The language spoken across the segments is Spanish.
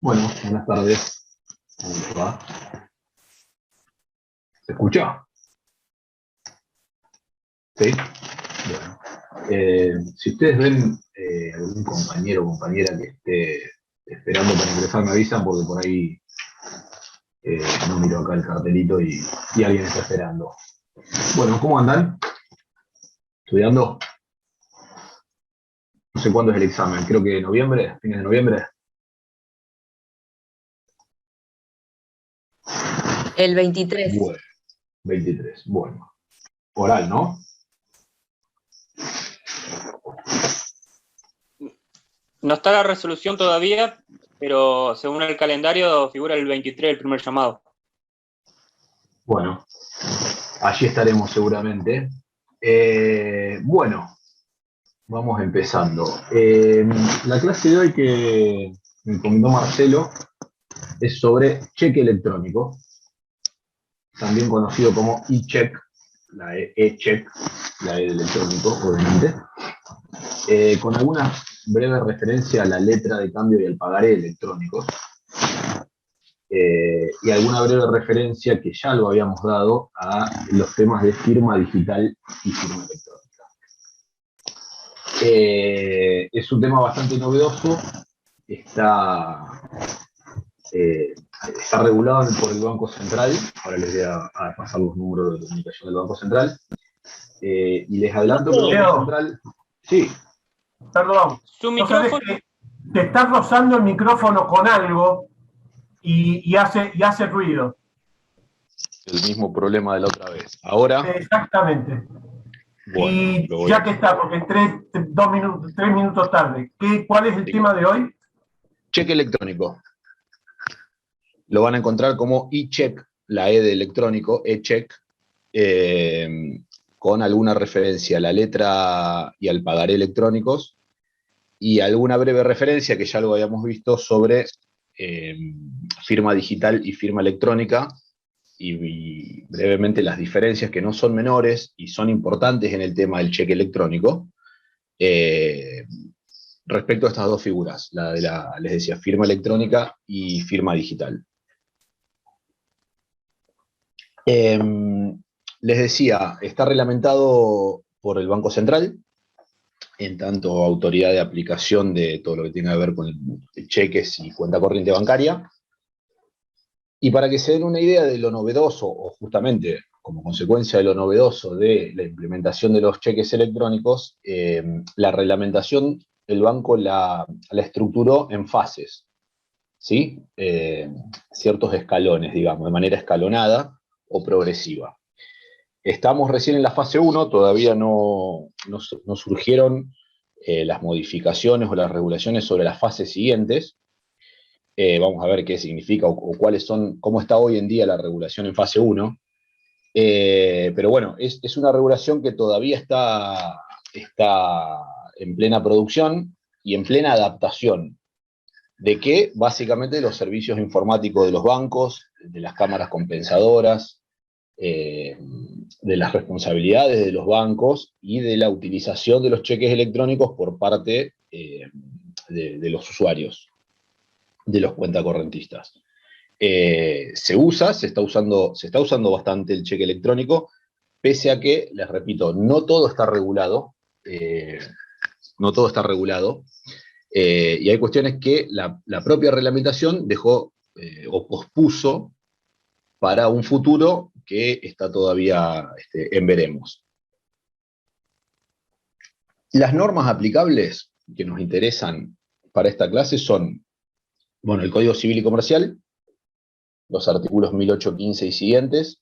Bueno, buenas tardes. ¿Cómo les va? ¿Se escucha? Sí. Bueno. Si ustedes ven algún compañero o compañera que esté esperando para ingresar, me avisan porque por ahí no miro acá el cartelito y alguien está esperando. Bueno, ¿cómo andan? ¿Estudiando? No sé cuándo es el examen, creo que noviembre, fines de noviembre. El 23. Bueno, 23. Bueno, oral, ¿no? No está la resolución todavía, pero según el calendario figura el 23 el primer llamado. Bueno, allí estaremos seguramente. Bueno, vamos empezando. La clase de hoy que me comentó Marcelo es sobre cheque electrónico, también conocido como e-check, la e-check, la E de electrónico, obviamente, con alguna breve referencia a la letra de cambio y al pagaré electrónicos, y alguna breve referencia que ya lo habíamos dado a los temas de firma digital y firma electrónica. Es un tema bastante novedoso, está regulado por el Banco Central. Ahora les voy a pasar los números de comunicación del Banco Central. Y les adelanto que el Banco Central... Sí. Perdón. Su micrófono... Te estás rozando el micrófono con algo y hace ruido. El mismo problema de la otra vez. Ahora... Exactamente. Bueno, y ya que está, porque entré 3 minutos tarde, ¿cuál es el tema de hoy? Cheque electrónico. Lo van a encontrar como e-check, la E de electrónico, e-check, con alguna referencia a la letra y al pagaré electrónicos, y alguna breve referencia, que ya lo habíamos visto, sobre firma digital y firma electrónica, y brevemente las diferencias que no son menores y son importantes en el tema del cheque electrónico, respecto a estas dos figuras, la de les decía, firma electrónica y firma digital. Les decía, está reglamentado por el Banco Central, en tanto autoridad de aplicación de todo lo que tenga que ver con cheques y cuenta corriente bancaria. Y para que se den una idea de lo novedoso, o justamente como consecuencia de lo novedoso de la implementación de los cheques electrónicos, la reglamentación el banco la estructuró en fases, ¿sí? Ciertos escalones, digamos, de manera escalonada o progresiva. Estamos recién en la fase 1, todavía no surgieron las modificaciones o las regulaciones sobre las fases siguientes. Vamos a ver qué significa o cuáles son, cómo está hoy en día la regulación en fase 1. Pero bueno, es una regulación que todavía está en plena producción y en plena adaptación. ¿De qué? Básicamente de los servicios informáticos de los bancos, de las cámaras compensadoras, de las responsabilidades de los bancos y de la utilización de los cheques electrónicos por parte de los usuarios, de los cuentacorrentistas. Se está usando bastante el cheque electrónico, pese a que, les repito, no todo está regulado, y hay cuestiones que la propia reglamentación dejó o pospuso para un futuro que está todavía en veremos. Las normas aplicables que nos interesan para esta clase son, bueno, el Código Civil y Comercial, los artículos 1815 y siguientes,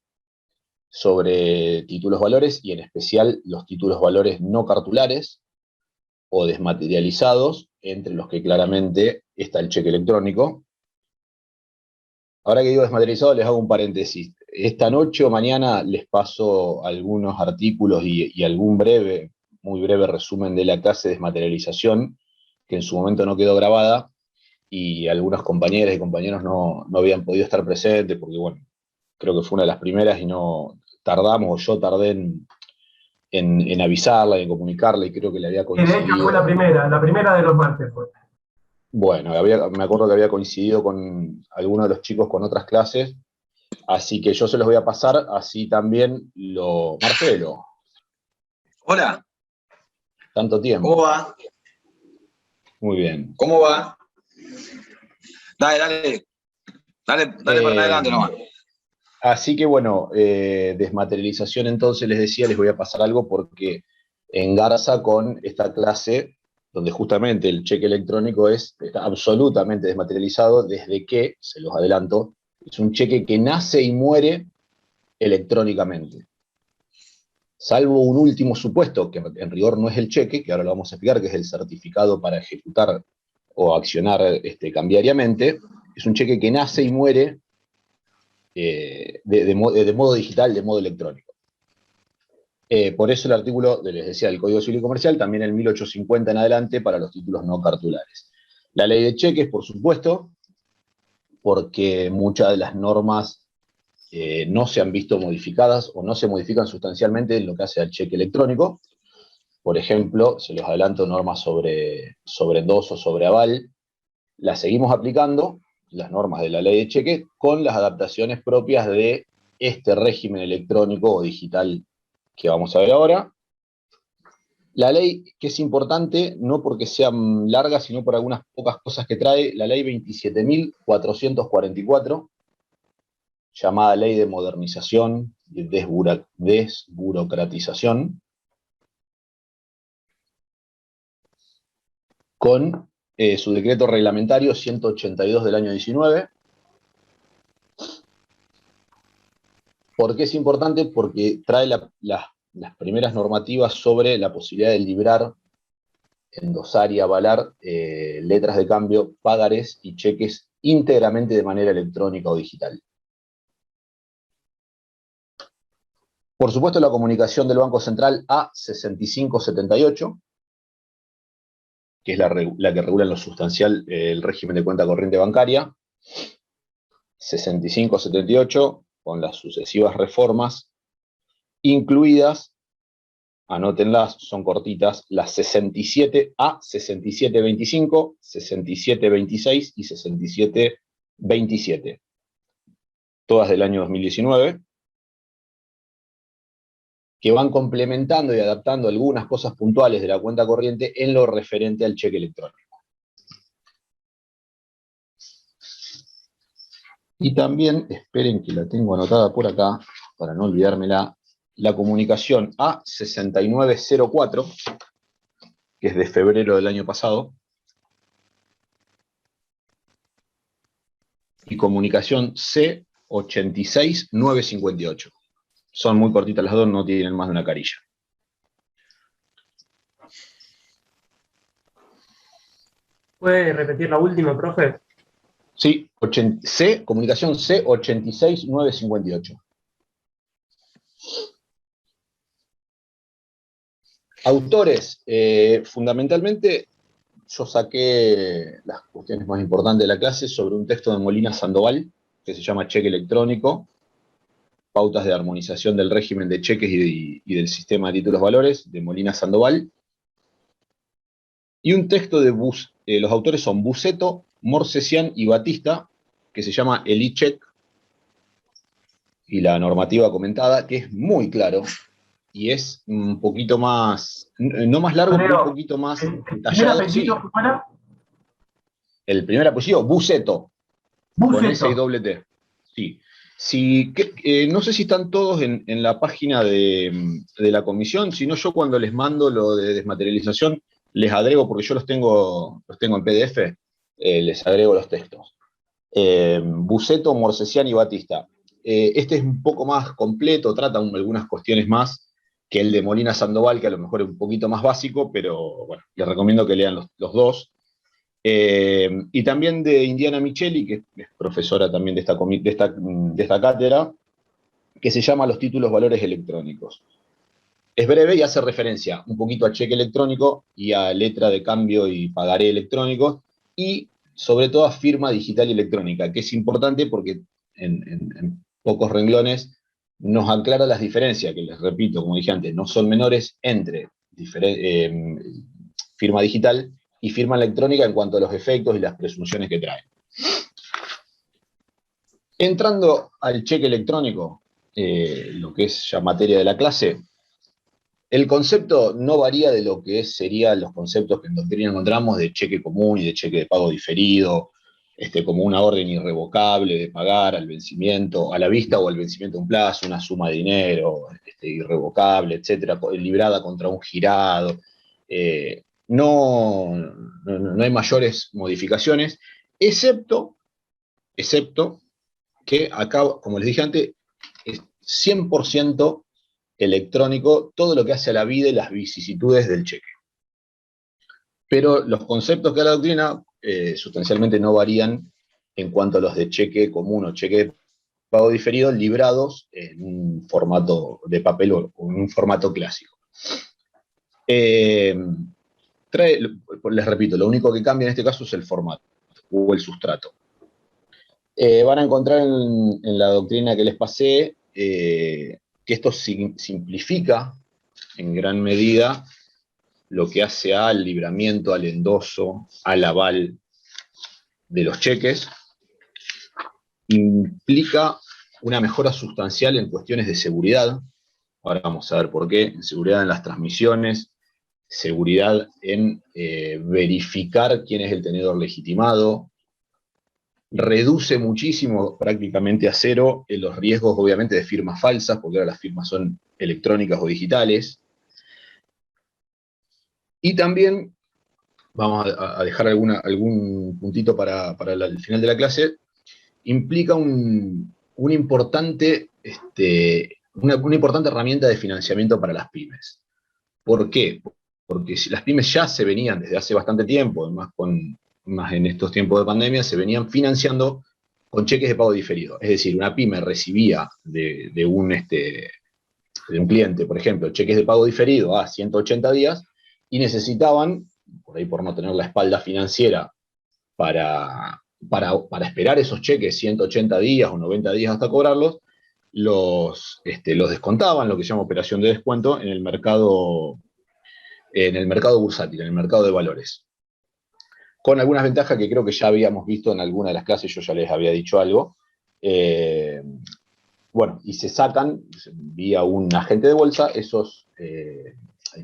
sobre títulos valores, y en especial los títulos valores no cartulares o desmaterializados, entre los que claramente está el cheque electrónico. Ahora que digo desmaterializado, les hago un paréntesis. Esta noche o mañana les paso algunos artículos y algún muy breve resumen de la clase de desmaterialización, que en su momento no quedó grabada, y algunas compañeras y compañeros no habían podido estar presentes, porque bueno, creo que fue una de las primeras y no tardamos, yo tardé en avisarla y en comunicarla, y creo que le había De hecho coincidido. fue la primera de los martes fue. Bueno, me acuerdo que había coincidido con algunos de los chicos con otras clases, así que yo se los voy a pasar, así también lo... Marcelo, Hola, tanto ¿cómo tiempo. va? Muy bien. ¿Cómo va? Dale, dale para Eh, adelante nomás. Así que bueno, desmaterialización entonces les decía, les voy a pasar algo porque engarza con esta clase donde justamente el cheque electrónico está absolutamente desmaterializado desde que, se los adelanto, es un cheque que nace y muere electrónicamente. Salvo un último supuesto, que en rigor no es el cheque, que ahora lo vamos a explicar, que es el certificado para ejecutar o accionar cambiariamente, es un cheque que nace y muere de modo digital, de modo electrónico. Por eso el artículo, les decía, del Código Civil y Comercial, también el 1850 en adelante para los títulos no cartulares. La ley de cheques, por supuesto, porque muchas de las normas no se han visto modificadas o no se modifican sustancialmente en lo que hace al cheque electrónico. Por ejemplo, se los adelanto, normas sobre endoso, sobre aval, las seguimos aplicando, las normas de la ley de cheque, con las adaptaciones propias de este régimen electrónico o digital que vamos a ver ahora. La ley, que es importante, no porque sea larga, sino por algunas pocas cosas que trae, la ley 27.444, llamada Ley de Modernización y Desburocratización, con su decreto reglamentario 182 del año 19. ¿Por qué es importante? Porque trae las primeras normativas sobre la posibilidad de librar, endosar y avalar letras de cambio, pagarés y cheques íntegramente de manera electrónica o digital. Por supuesto, la comunicación del Banco Central A6578, que es la que regula en lo sustancial el régimen de cuenta corriente bancaria, 6578, con las sucesivas reformas, incluidas, anótenlas, son cortitas, las 67A, 6725, 6726 y 6727, todas del año 2019, que van complementando y adaptando algunas cosas puntuales de la cuenta corriente en lo referente al cheque electrónico. Y también, esperen que la tengo anotada por acá, para no olvidármela, la comunicación A6904, que es de febrero del año pasado, y comunicación C86958. Son muy cortitas las dos, no tienen más de una carilla. ¿Puede repetir la última, profe? Sí, comunicación C86958. Autores, fundamentalmente yo saqué las cuestiones más importantes de la clase sobre un texto de Molina Sandoval, que se llama Cheque Electrónico, pautas de armonización del régimen de cheques y del sistema de títulos valores, de Molina Sandoval. Y un texto de los autores son Buceto, Morsesian y Batista, que se llama el e-check, y la normativa comentada, que es muy claro, y es un poquito más, no más largo, pero un poquito más ¿El primer detallado. apellido Sí, que fuera? el primer apellido, Buceto, con S y Buceto. doble T. Sí. Sí, no sé si están todos en la página de la comisión, si no yo cuando les mando lo de desmaterialización, les agrego, porque yo los tengo en PDF, les agrego los textos. Buceto, Morsesian y Batista. Este es un poco más completo, trata algunas cuestiones más que el de Molina Sandoval, que a lo mejor es un poquito más básico, pero bueno, les recomiendo que lean los dos. Y también de Indiana Micheli, que es profesora también de esta cátedra, que se llama Los títulos valores electrónicos. Es breve y hace referencia un poquito a cheque electrónico y a letra de cambio y pagaré electrónicos, y sobre todo a firma digital y electrónica, que es importante porque en pocos renglones nos aclara las diferencias, que les repito, como dije antes, no son menores entre firma digital y firma electrónica en cuanto a los efectos y las presunciones que trae. Entrando al cheque electrónico, lo que es ya materia de la clase, el concepto no varía de lo que serían los conceptos que en doctrina encontramos de cheque común y de cheque de pago diferido, como una orden irrevocable de pagar al vencimiento, a la vista o al vencimiento de un plazo, una suma de dinero irrevocable, etcétera, librada contra un girado. No hay mayores modificaciones, excepto que acá, como les dije antes, es 100% electrónico todo lo que hace a la vida y las vicisitudes del cheque. Pero los conceptos que da la doctrina sustancialmente no varían en cuanto a los de cheque común o cheque de pago diferido librados en un formato de papel o en un formato clásico. Les repito, lo único que cambia en este caso es el formato o el sustrato. Van a encontrar en la doctrina que les pasé que esto simplifica en gran medida lo que hace al libramiento, al endoso, al aval de los cheques. Implica una mejora sustancial en cuestiones de seguridad. Ahora vamos a ver por qué. Seguridad en las transmisiones, seguridad en verificar quién es el tenedor legitimado. Reduce muchísimo, prácticamente a cero, los riesgos, obviamente, de firmas falsas, porque ahora las firmas son electrónicas o digitales. Y también, vamos a dejar algún puntito para el final de la clase, implica una importante herramienta de financiamiento para las pymes. ¿Por qué? Porque las pymes ya se venían desde hace bastante tiempo, más en estos tiempos de pandemia, se venían financiando con cheques de pago diferido. Es decir, una pyme recibía de un cliente, por ejemplo, cheques de pago diferido a 180 días y necesitaban, por ahí por no tener la espalda financiera para esperar esos cheques 180 días o 90 días hasta cobrarlos, los descontaban, lo que se llama operación de descuento, en el mercado bursátil, en el mercado de valores. Con algunas ventajas que creo que ya habíamos visto en alguna de las clases, yo ya les había dicho algo. Y se sacan vía un agente de bolsa esos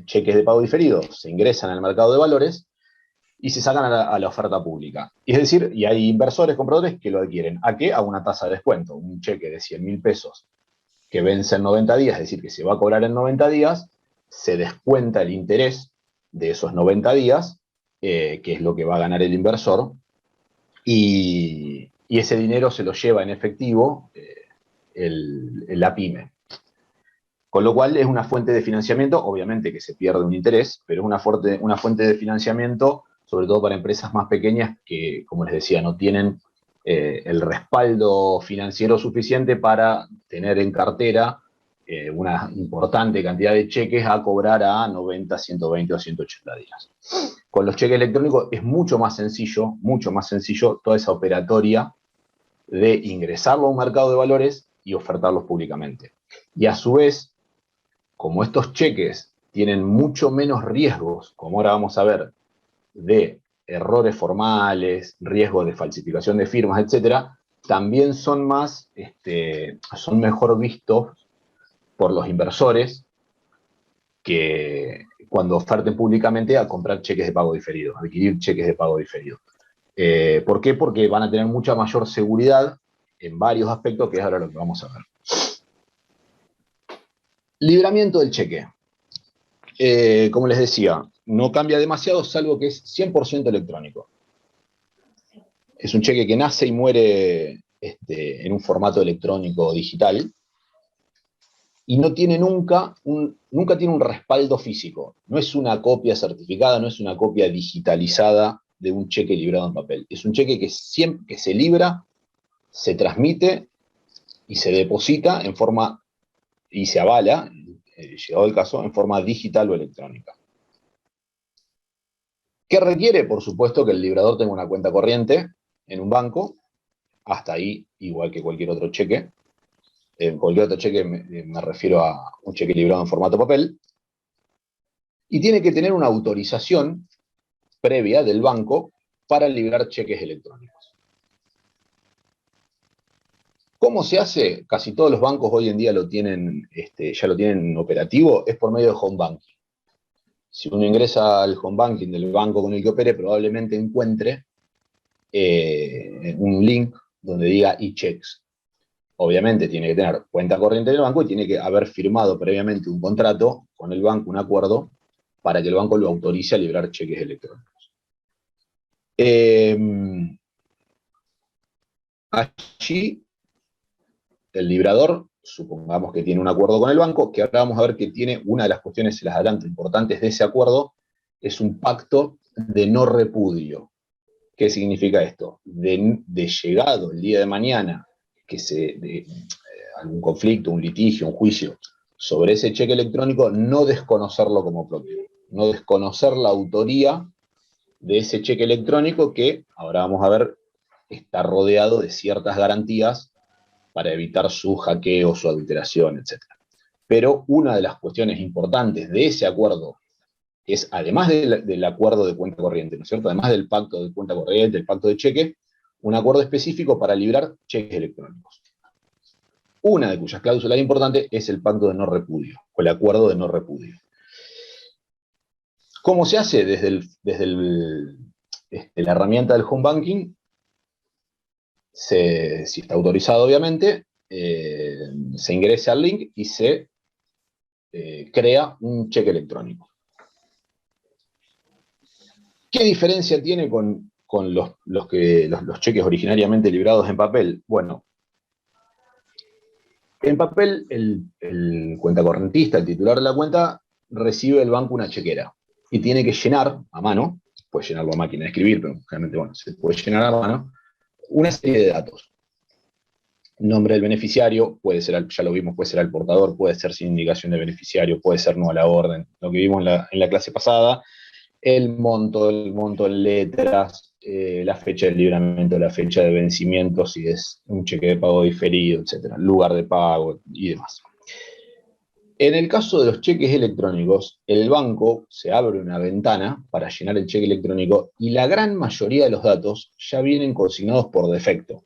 cheques de pago diferido, se ingresan al mercado de valores y se sacan a la oferta pública. Y es decir, y hay inversores, compradores que lo adquieren. ¿A qué? A una tasa de descuento. Un cheque de 100.000 pesos que vence en 90 días, es decir, que se va a cobrar en 90 días, se descuenta el interés de esos 90 días, que es lo que va a ganar el inversor, y ese dinero se lo lleva en efectivo la pyme. Con lo cual es una fuente de financiamiento, obviamente que se pierde un interés, pero es una fuente de financiamiento, sobre todo para empresas más pequeñas que, como les decía, no tienen el respaldo financiero suficiente para tener en cartera una importante cantidad de cheques a cobrar a 90, 120 o 180 días. Con los cheques electrónicos es mucho más sencillo toda esa operatoria de ingresarlo a un mercado de valores y ofertarlos públicamente. Y a su vez, como estos cheques tienen mucho menos riesgos, como ahora vamos a ver, de errores formales, riesgos de falsificación de firmas, etcétera, también son mejor vistos por los inversores que cuando oferten públicamente a comprar cheques de pago diferido, a adquirir cheques de pago diferido. ¿Por qué? Porque van a tener mucha mayor seguridad en varios aspectos, que es ahora lo que vamos a ver. Libramiento del cheque. Como les decía, no cambia demasiado, salvo que es 100% electrónico. Es un cheque que nace y muere en un formato electrónico digital, y no tiene nunca tiene un respaldo físico. No es una copia certificada, no es una copia digitalizada de un cheque librado en papel. Es un cheque que se libra, se transmite y se deposita y se avala, llegado el caso, en forma digital o electrónica. ¿Qué requiere? Por supuesto que el librador tenga una cuenta corriente en un banco, hasta ahí, igual que cualquier otro cheque. Cualquier otro cheque me refiero a un cheque librado en formato papel. Y tiene que tener una autorización previa del banco para liberar cheques electrónicos. ¿Cómo se hace? Casi todos los bancos hoy en día lo tienen, ya lo tienen operativo, es por medio de home banking. Si uno ingresa al home banking del banco con el que opere, probablemente encuentre un link donde diga e-checks. Obviamente tiene que tener cuenta corriente del banco y tiene que haber firmado previamente un contrato con el banco, un acuerdo, para que el banco lo autorice a liberar cheques electrónicos. Allí, el librador, supongamos que tiene un acuerdo con el banco, que ahora vamos a ver que tiene una de las cuestiones, se las adelanto, importantes de ese acuerdo, es un pacto de no repudio. ¿Qué significa esto? De llegado el día de mañana que algún conflicto, un litigio, un juicio sobre ese cheque electrónico, no desconocerlo como propio, no desconocer la autoría de ese cheque electrónico que, ahora vamos a ver, está rodeado de ciertas garantías para evitar su hackeo, su adulteración, etc. Pero una de las cuestiones importantes de ese acuerdo es, además del acuerdo de cuenta corriente, ¿no es cierto? Además del pacto de cuenta corriente, el pacto de cheque, un acuerdo específico para librar cheques electrónicos. Una de cuyas cláusulas importantes es el pacto de no repudio, o el acuerdo de no repudio. ¿Cómo se hace? Desde la herramienta del home banking, si está autorizado obviamente, se ingresa al link y se crea un cheque electrónico. ¿Qué diferencia tiene con los cheques originariamente librados en papel? Bueno, en papel el cuentacorrentista, el titular de la cuenta, recibe del banco una chequera y tiene que llenar a mano, puede llenarlo a máquina de escribir, pero generalmente, bueno, se puede llenar a mano, una serie de datos. Nombre del beneficiario, puede ser, ya lo vimos, puede ser al portador, puede ser sin indicación de beneficiario, puede ser no a la orden, lo que vimos en la clase pasada, el monto en letras, la fecha de libramiento, la fecha de vencimiento, si es un cheque de pago diferido, etc., lugar de pago y demás. En el caso de los cheques electrónicos, el banco se abre una ventana para llenar el cheque electrónico y la gran mayoría de los datos ya vienen consignados por defecto.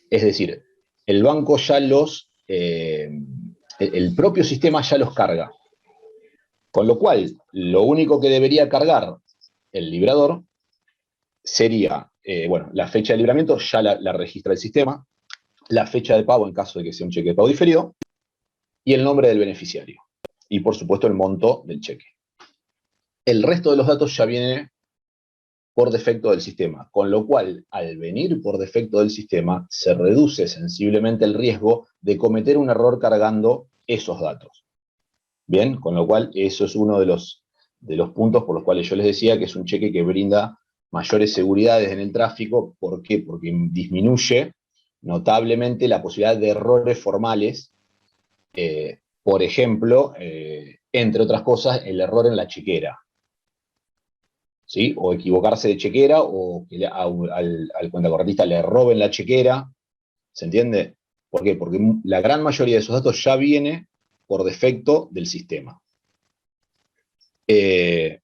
Es decir, el banco ya el propio sistema ya los carga. Con lo cual, lo único que debería cargar el librador sería, bueno, la fecha de libramiento ya la registra el sistema, la fecha de pago en caso de que sea un cheque de pago diferido, y el nombre del beneficiario. Y por supuesto el monto del cheque. El resto de los datos ya viene por defecto del sistema, con lo cual, al venir por defecto del sistema, se reduce sensiblemente el riesgo de cometer un error cargando esos datos. Bien, con lo cual eso es uno de los puntos por los cuales yo les decía que es un cheque que brinda mayores seguridades en el tráfico. ¿Por qué? Porque disminuye notablemente la posibilidad de errores formales. Por ejemplo, entre otras cosas, el error en la chequera. ¿Sí? O equivocarse de chequera, o que al cuentacorrentista le roben la chequera. ¿Se entiende? ¿Por qué? Porque la gran mayoría de esos datos ya viene por defecto del sistema. Se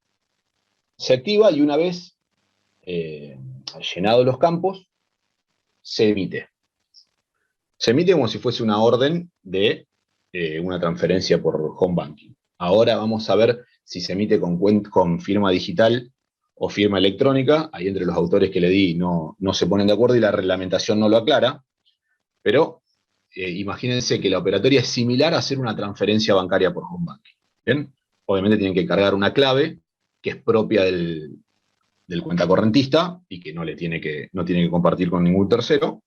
activa y una vez llenados los campos, se emite. Se emite como si fuese una orden de una transferencia por home banking. Ahora vamos a ver si se emite con firma digital o firma electrónica. Ahí entre los autores que le di no se ponen de acuerdo y la reglamentación no lo aclara. Pero imagínense que la operatoria es similar a hacer una transferencia bancaria por home banking. ¿Bien? Obviamente tienen que cargar una clave que es propia del cuentacorrentista y que no tiene que compartir con ningún tercero.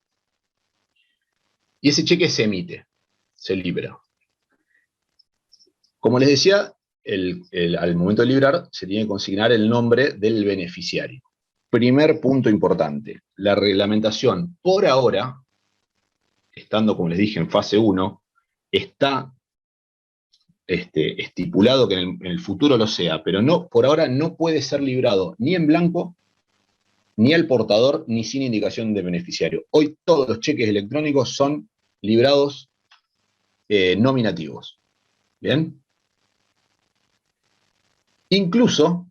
Y ese cheque se emite, se libra. Como les decía, al momento de librar se tiene que consignar el nombre del beneficiario. Primer punto importante, la reglamentación por ahora, estando como les dije en fase 1, está estipulado que en el futuro lo sea, pero por ahora no puede ser librado ni en blanco, ni al portador, ni sin indicación de beneficiario. Hoy todos los cheques electrónicos son librados nominativos. ¿Bien? Incluso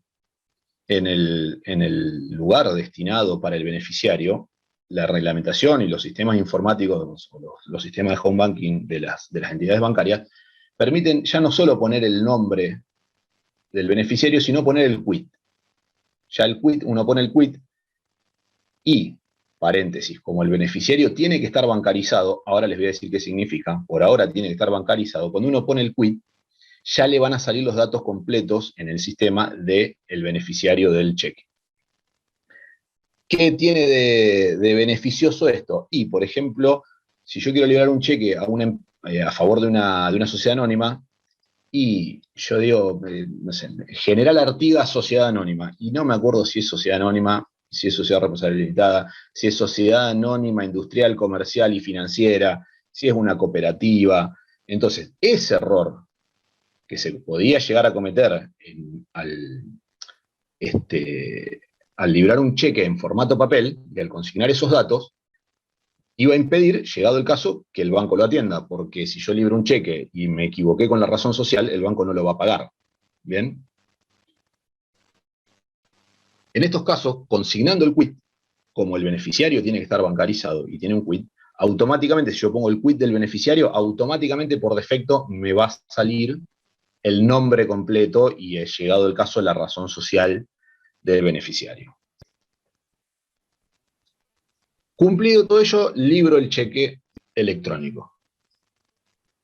en el lugar destinado para el beneficiario, la reglamentación y los sistemas informáticos, o los sistemas de home banking de las entidades bancarias, permiten ya no solo poner el nombre del beneficiario, sino poner el quit. Ya el quit, uno pone el quit y, paréntesis, como el beneficiario tiene que estar bancarizado, ahora les voy a decir qué significa, por ahora tiene que estar bancarizado, cuando uno pone el quit, ya le van a salir los datos completos en el sistema del beneficiario del cheque. ¿Qué tiene de beneficioso esto? Y, por ejemplo, si yo quiero liberar un cheque a favor de una sociedad anónima, y yo digo, no sé, General Artigas Sociedad Anónima, y no me acuerdo si es sociedad anónima, si es sociedad responsable limitada, si es sociedad anónima industrial, comercial y financiera, si es una cooperativa. Entonces, ese error que se podía llegar a cometer al librar un cheque en formato papel y al consignar esos datos, iba a impedir, llegado el caso, que el banco lo atienda, porque si yo libro un cheque y me equivoqué con la razón social, el banco no lo va a pagar. ¿Bien? En estos casos, consignando el quit, como el beneficiario tiene que estar bancarizado y tiene un quit, automáticamente, si yo pongo el quit del beneficiario, automáticamente por defecto me va a salir el nombre completo y, llegado el caso, la razón social del beneficiario. Cumplido todo ello, libro el cheque electrónico.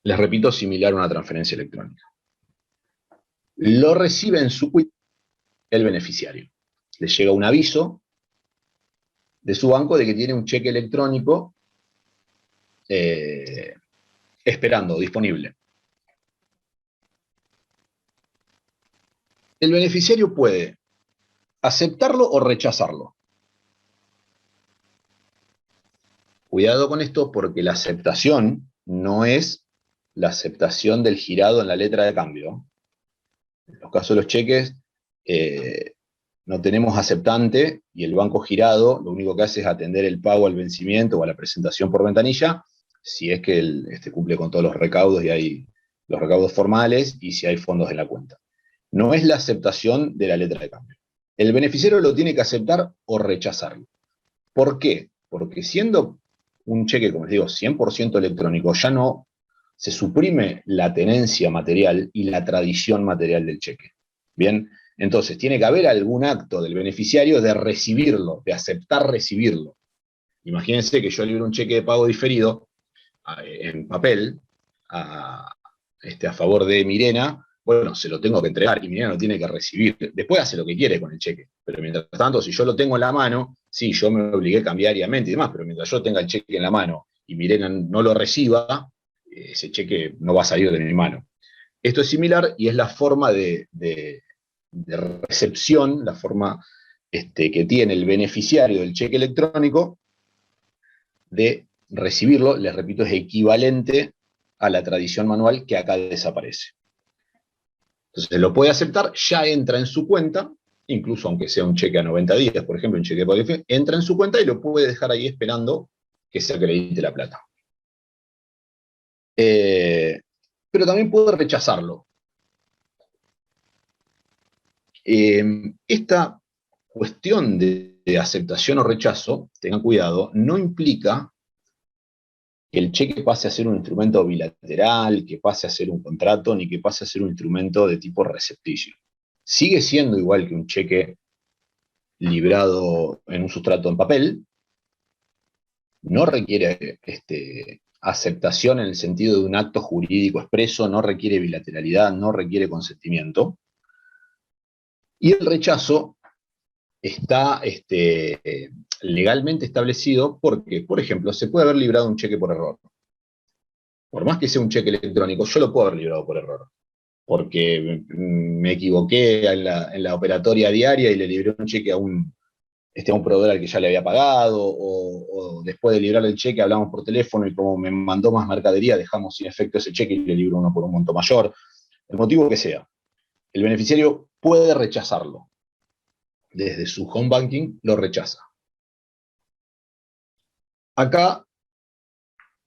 Les repito, similar a una transferencia electrónica. Lo recibe en su quit el beneficiario. Le llega un aviso de su banco de que tiene un cheque electrónico esperando, disponible. El beneficiario puede aceptarlo o rechazarlo. Cuidado con esto, porque la aceptación no es la aceptación del girado en la letra de cambio. En los casos de los cheques, no tenemos aceptante y el banco girado lo único que hace es atender el pago al vencimiento o a la presentación por ventanilla, si es que cumple con todos los recaudos y hay los recaudos formales y si hay fondos en la cuenta. No es la aceptación de la letra de cambio. El beneficiario lo tiene que aceptar o rechazarlo. ¿Por qué? Porque siendo un cheque, como les digo, 100% electrónico, ya no se suprime la tenencia material y la tradición material del cheque. Bien, entonces tiene que haber algún acto del beneficiario de recibirlo, de aceptar recibirlo. Imagínense que yo libro un cheque de pago diferido en papel a favor de Mirena. Bueno, se lo tengo que entregar y Mirena lo tiene que recibir. Después hace lo que quiere con el cheque. Pero mientras tanto, si yo lo tengo en la mano, sí, yo me obligué cambiariamente y demás, pero mientras yo tenga el cheque en la mano y Mirena no lo reciba, ese cheque no va a salir de mi mano. Esto es similar y es la forma de recepción, la forma que tiene el beneficiario del cheque electrónico de recibirlo. Les repito, es equivalente a la tradición manual que acá desaparece. Entonces lo puede aceptar, ya entra en su cuenta, incluso aunque sea un cheque a 90 días, por ejemplo, un cheque de pago diferido, entra en su cuenta y lo puede dejar ahí esperando que se acredite la plata. Pero también puede rechazarlo. Esta cuestión de aceptación o rechazo, tengan cuidado, no implica que el cheque pase a ser un instrumento bilateral, que pase a ser un contrato, ni que pase a ser un instrumento de tipo recepticio. Sigue siendo igual que un cheque librado en un sustrato en papel, no requiere aceptación en el sentido de un acto jurídico expreso, no requiere bilateralidad, no requiere consentimiento. Y el rechazo está legalmente establecido porque, por ejemplo, se puede haber librado un cheque por error. Por más que sea un cheque electrónico, yo lo puedo haber librado por error. Porque me equivoqué en la operatoria diaria y le libré un cheque a un proveedor al que ya le había pagado, o después de librar el cheque hablamos por teléfono y como me mandó más mercadería, dejamos sin efecto ese cheque y le libro uno por un monto mayor. El motivo que sea. El beneficiario puede rechazarlo. Desde su home banking lo rechaza. Acá,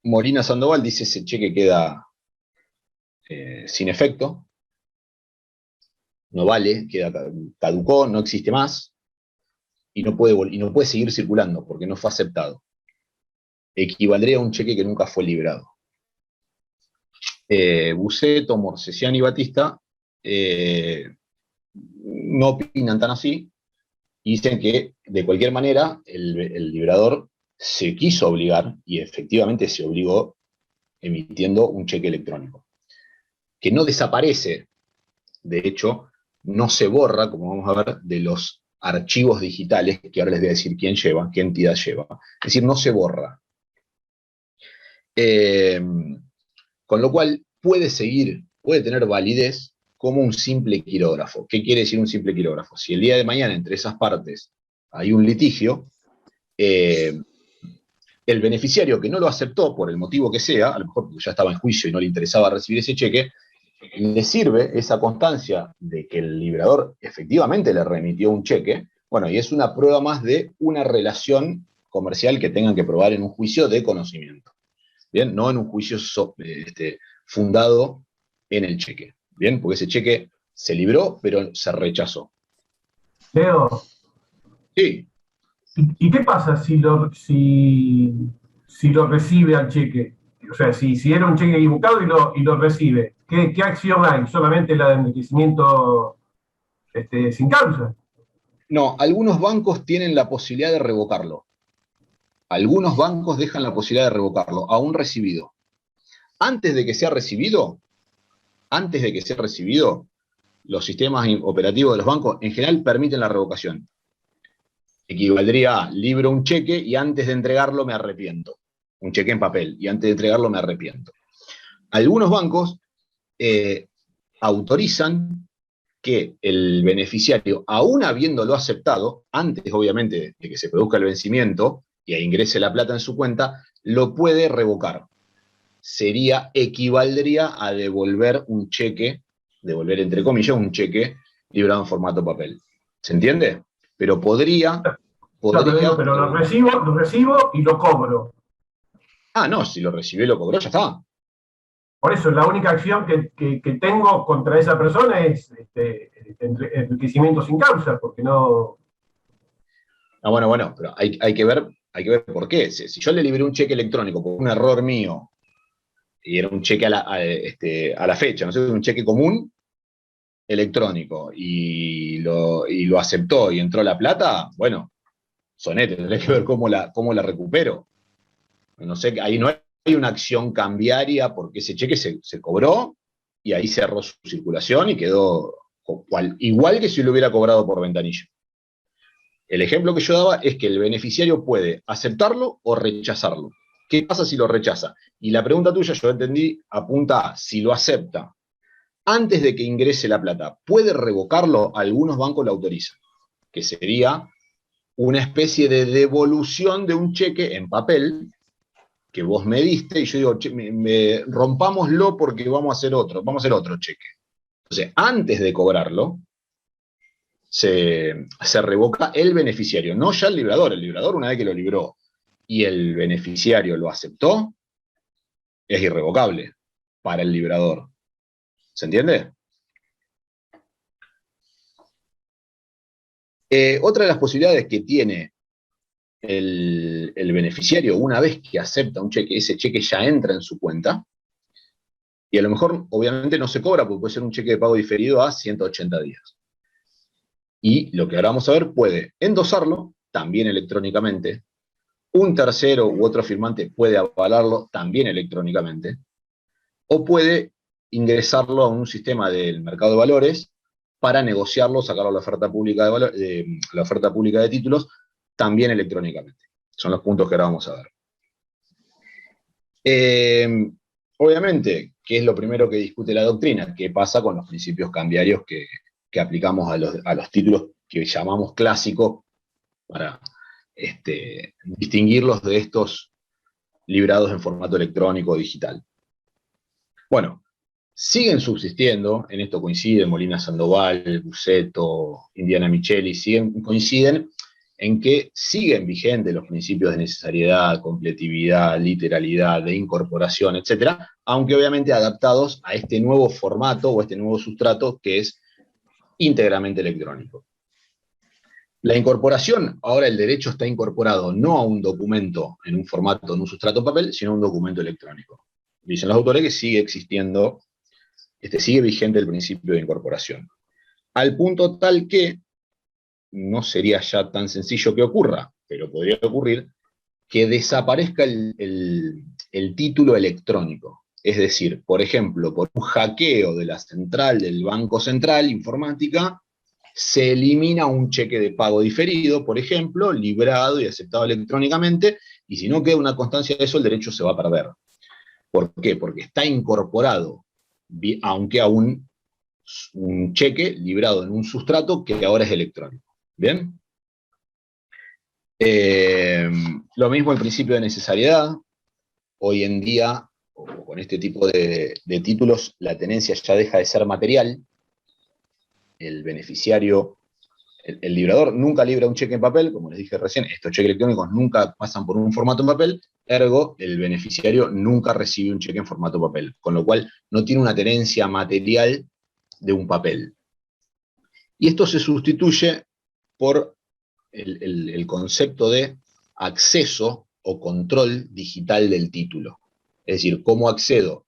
Molina Sandoval dice ese cheque queda sin efecto. no vale, caducó, no existe más, y no puede seguir circulando porque no fue aceptado. Equivaldría a un cheque que nunca fue librado. Buceto, Morsesian y Batista no opinan tan así, y dicen que de cualquier manera el librador se quiso obligar, y efectivamente se obligó emitiendo un cheque electrónico, que no desaparece, de hecho, no se borra, como vamos a ver, de los archivos digitales, que ahora les voy a decir quién lleva, qué entidad lleva. Es decir, no se borra. Con lo cual puede tener validez como un simple quirógrafo. ¿Qué quiere decir un simple quirógrafo? Si el día de mañana entre esas partes hay un litigio, el beneficiario que no lo aceptó, por el motivo que sea, a lo mejor porque ya estaba en juicio y no le interesaba recibir ese cheque, le sirve esa constancia de que el librador efectivamente le remitió un cheque, bueno, y es una prueba más de una relación comercial que tengan que probar en un juicio de conocimiento. Bien, no en un juicio fundado en el cheque. Bien, porque ese cheque se libró, pero se rechazó. Leo, Sí. ¿y qué pasa si lo recibe al cheque? O sea, si era un cheque equivocado y lo recibe, ¿qué acción hay? ¿Solamente la de enriquecimiento sin causa? No, algunos bancos tienen la posibilidad de revocarlo. Algunos bancos dejan la posibilidad de revocarlo a un recibido. Antes de que sea recibido, los sistemas operativos de los bancos en general permiten la revocación. Equivaldría a libro un cheque y antes de entregarlo me arrepiento. Un cheque en papel, y antes de entregarlo me arrepiento. Algunos bancos autorizan que el beneficiario, aún habiéndolo aceptado, antes obviamente de que se produzca el vencimiento y ingrese la plata en su cuenta, lo puede revocar. Equivaldría a devolver un cheque, devolver entre comillas un cheque librado en formato papel. ¿Se entiende? Pero podría... Pero lo recibo y lo cobro. Ah, no, si lo recibió y lo cobró, ya está. Por eso, la única acción que tengo contra esa persona es enriquecimiento sin causa, porque no... Ah, bueno, pero hay que ver por qué. Si yo le liberé un cheque electrónico por un error mío, y era un cheque a la fecha, no sé, un cheque común electrónico, y lo aceptó y entró la plata, bueno, sonete, tendré que ver cómo la recupero. No sé, ahí no hay una acción cambiaria porque ese cheque se cobró y ahí cerró su circulación y quedó igual que si lo hubiera cobrado por ventanilla. El ejemplo que yo daba es que el beneficiario puede aceptarlo o rechazarlo. ¿Qué pasa si lo rechaza? Y la pregunta tuya, yo entendí, apunta a si lo acepta antes de que ingrese la plata. ¿Puede revocarlo? Algunos bancos lo autorizan, que sería una especie de devolución de un cheque en papel que vos me diste, y yo digo, rompámoslo porque vamos a hacer otro cheque. Entonces, antes de cobrarlo, se revoca el beneficiario, no ya el librador. El librador, una vez que lo libró y el beneficiario lo aceptó, es irrevocable para el librador. ¿Se entiende? Otra de las posibilidades que tiene el beneficiario, una vez que acepta un cheque, ese cheque ya entra en su cuenta, y a lo mejor obviamente no se cobra porque puede ser un cheque de pago diferido a 180 días. Y lo que ahora vamos a ver, puede endosarlo, también electrónicamente, un tercero u otro firmante puede avalarlo, también electrónicamente, o puede ingresarlo a un sistema del mercado de valores para negociarlo, sacarlo a la oferta pública la oferta pública de títulos, también electrónicamente. Son los puntos que ahora vamos a ver. Obviamente, ¿qué es lo primero que discute la doctrina? ¿Qué pasa con los principios cambiarios que aplicamos a los títulos que llamamos clásicos para distinguirlos de estos librados en formato electrónico o digital? Bueno, siguen subsistiendo, en esto coinciden Molina Sandoval, Buceto, Indiana Micheli, coinciden en que siguen vigentes los principios de necesariedad, completividad, literalidad, de incorporación, etcétera, aunque obviamente adaptados a este nuevo formato o este nuevo sustrato que es íntegramente electrónico. La incorporación, ahora el derecho está incorporado no a un documento en un formato, en un sustrato en papel, sino a un documento electrónico. Dicen los autores que sigue existiendo, sigue vigente el principio de incorporación. Al punto tal que no sería ya tan sencillo que ocurra, pero podría ocurrir, que desaparezca el título electrónico. Es decir, por ejemplo, por un hackeo de la central del Banco Central Informática, se elimina un cheque de pago diferido, por ejemplo, librado y aceptado electrónicamente, y si no queda una constancia de eso, el derecho se va a perder. ¿Por qué? Porque está incorporado, aunque a un cheque librado en un sustrato que ahora es electrónico. ¿Bien? Lo mismo el principio de necesariedad. Hoy en día, con este tipo de títulos, la tenencia ya deja de ser material. El beneficiario, el librador nunca libra un cheque en papel, como les dije recién, estos cheques electrónicos nunca pasan por un formato en papel, ergo, el beneficiario nunca recibe un cheque en formato papel, con lo cual no tiene una tenencia material de un papel. Y esto se sustituye por el concepto de acceso o control digital del título. Es decir, cómo accedo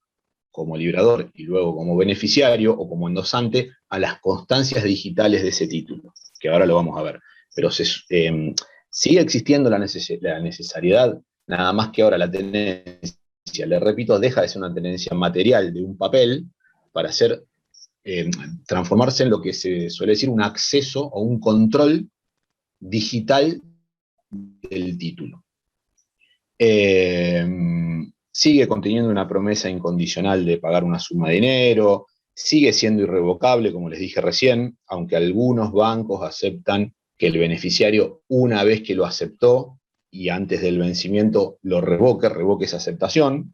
como librador y luego como beneficiario o como endosante a las constancias digitales de ese título, que ahora lo vamos a ver. Pero sigue existiendo la necesariedad, nada más que ahora la tenencia, le repito, deja de ser una tenencia material de un papel para transformarse en lo que se suele decir un acceso o un control digital del título. Sigue conteniendo una promesa incondicional de pagar una suma de dinero, sigue siendo irrevocable, como les dije recién, aunque algunos bancos aceptan que el beneficiario, una vez que lo aceptó y antes del vencimiento lo revoque esa aceptación.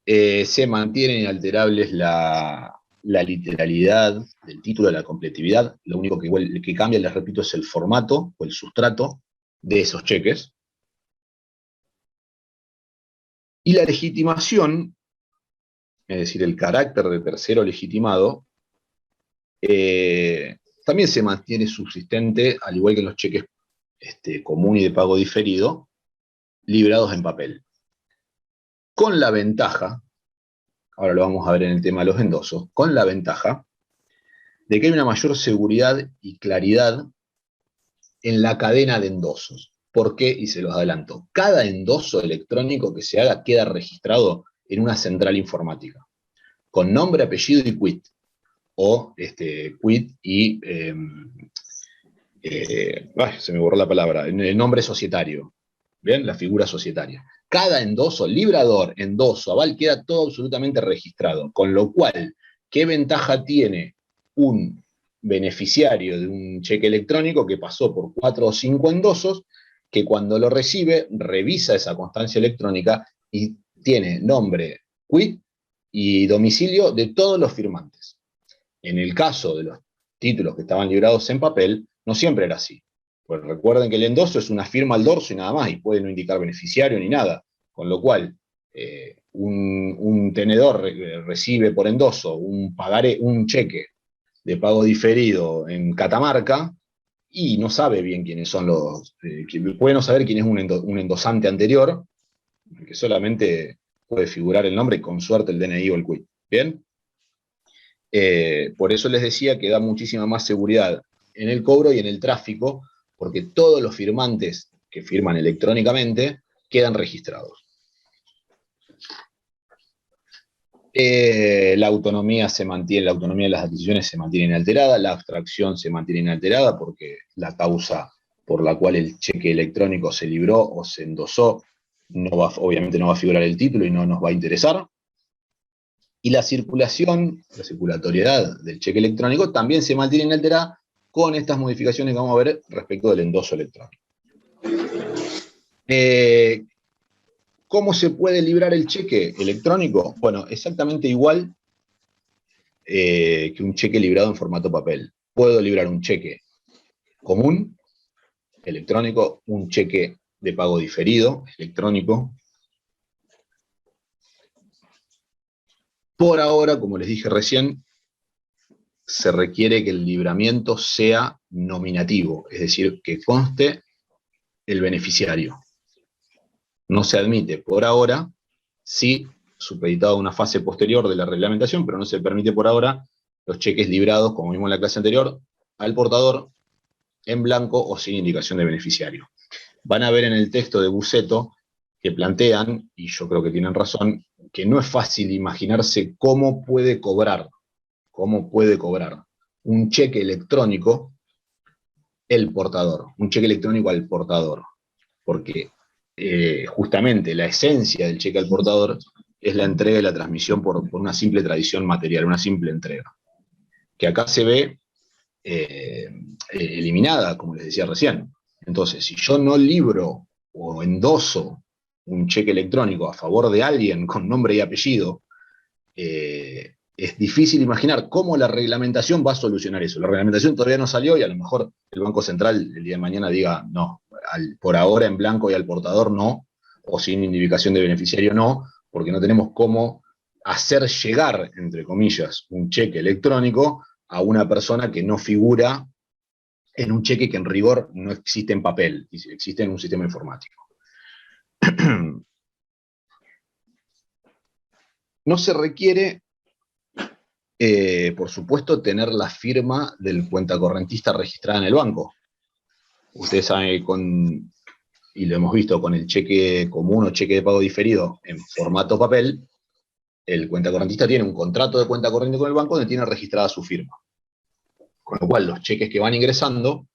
Se mantienen inalterables la literalidad del título, la completividad. Lo único que cambia, les repito, es el formato o el sustrato de esos cheques. Y la legitimación, es decir, el carácter de tercero legitimado, también se mantiene subsistente, al igual que en los cheques común y de pago diferido, librados en papel. Con la ventaja, ahora lo vamos a ver en el tema de los endosos, con la ventaja de que hay una mayor seguridad y claridad en la cadena de endosos. ¿Por qué? Y se los adelanto. Cada endoso electrónico que se haga queda registrado en una central informática, con nombre, apellido y quit. O quit y... se me borró la palabra. El nombre societario. ¿Bien? La figura societaria. Cada endoso, librador, endoso, aval, queda todo absolutamente registrado. Con lo cual, ¿qué ventaja tiene un beneficiario de un cheque electrónico que pasó por 4 o 5 endosos, que cuando lo recibe, revisa esa constancia electrónica y tiene nombre, quit y domicilio de todos los firmantes? En el caso de los títulos que estaban librados en papel, no siempre era así. Pues recuerden que el endoso es una firma al dorso y nada más, y puede no indicar beneficiario ni nada. Con lo cual, un tenedor recibe por endoso un cheque de pago diferido en Catamarca, y no sabe bien quiénes son puede no saber quién es un endosante anterior, que solamente puede figurar el nombre y con suerte el DNI o el quit. ¿Bien? Por eso les decía que da muchísima más seguridad en el cobro y en el tráfico, porque todos los firmantes que firman electrónicamente quedan registrados. La autonomía se mantiene, la autonomía de las adquisiciones se mantiene inalterada, la abstracción se mantiene inalterada porque la causa por la cual el cheque electrónico se libró o se endosó, obviamente no va a figurar el título y no nos va a interesar. Y la circulatoriedad del cheque electrónico también se mantiene inalterada con estas modificaciones que vamos a ver respecto del endoso electrónico. ¿Cómo se puede librar el cheque electrónico? Bueno, exactamente igual que un cheque librado en formato papel. Puedo librar un cheque común, electrónico, un cheque de pago diferido, electrónico. Por ahora, como les dije recién, se requiere que el libramiento sea nominativo, es decir, que conste el beneficiario. No se admite por ahora, sí, supeditado a una fase posterior de la reglamentación, pero no se permite por ahora los cheques librados, como vimos en la clase anterior, al portador en blanco o sin indicación de beneficiario. Van a ver en el texto de Buceto que plantean, y yo creo que tienen razón, que no es fácil imaginarse cómo puede cobrar un cheque electrónico el portador, un cheque electrónico al portador, porque justamente la esencia del cheque al portador es la entrega y la transmisión por una simple tradición material, una simple entrega, que acá se ve eliminada, como les decía recién. Entonces, si yo no libro o endoso un cheque electrónico a favor de alguien con nombre y apellido, es difícil imaginar cómo la reglamentación va a solucionar eso. La reglamentación todavía no salió y a lo mejor el Banco Central el día de mañana diga, no, por ahora en blanco y al portador no, o sin indicación de beneficiario no, porque no tenemos cómo hacer llegar, entre comillas, un cheque electrónico a una persona que no figura en un cheque que en rigor no existe en papel, existe en un sistema informático. No se requiere, por supuesto, tener la firma del cuentacorrentista registrada en el banco. Ustedes saben, y lo hemos visto con el cheque común o cheque de pago diferido en formato papel, el cuentacorrentista tiene un contrato de cuenta corriente con el banco donde tiene registrada su firma. Con lo cual, los cheques que van ingresando,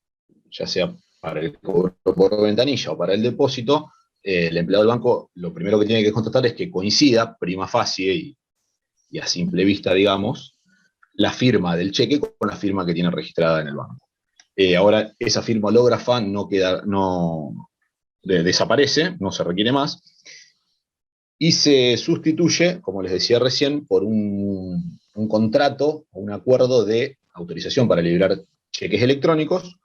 ya sea para el cobro por ventanilla o para el depósito, el empleado del banco lo primero que tiene que constatar es que coincida, prima facie y a simple vista, digamos, la firma del cheque con la firma que tiene registrada en el banco. Ahora, esa firma hológrafa desaparece, no se requiere más, y se sustituye, como les decía recién, por un contrato o un acuerdo de autorización para liberar cheques electrónicos,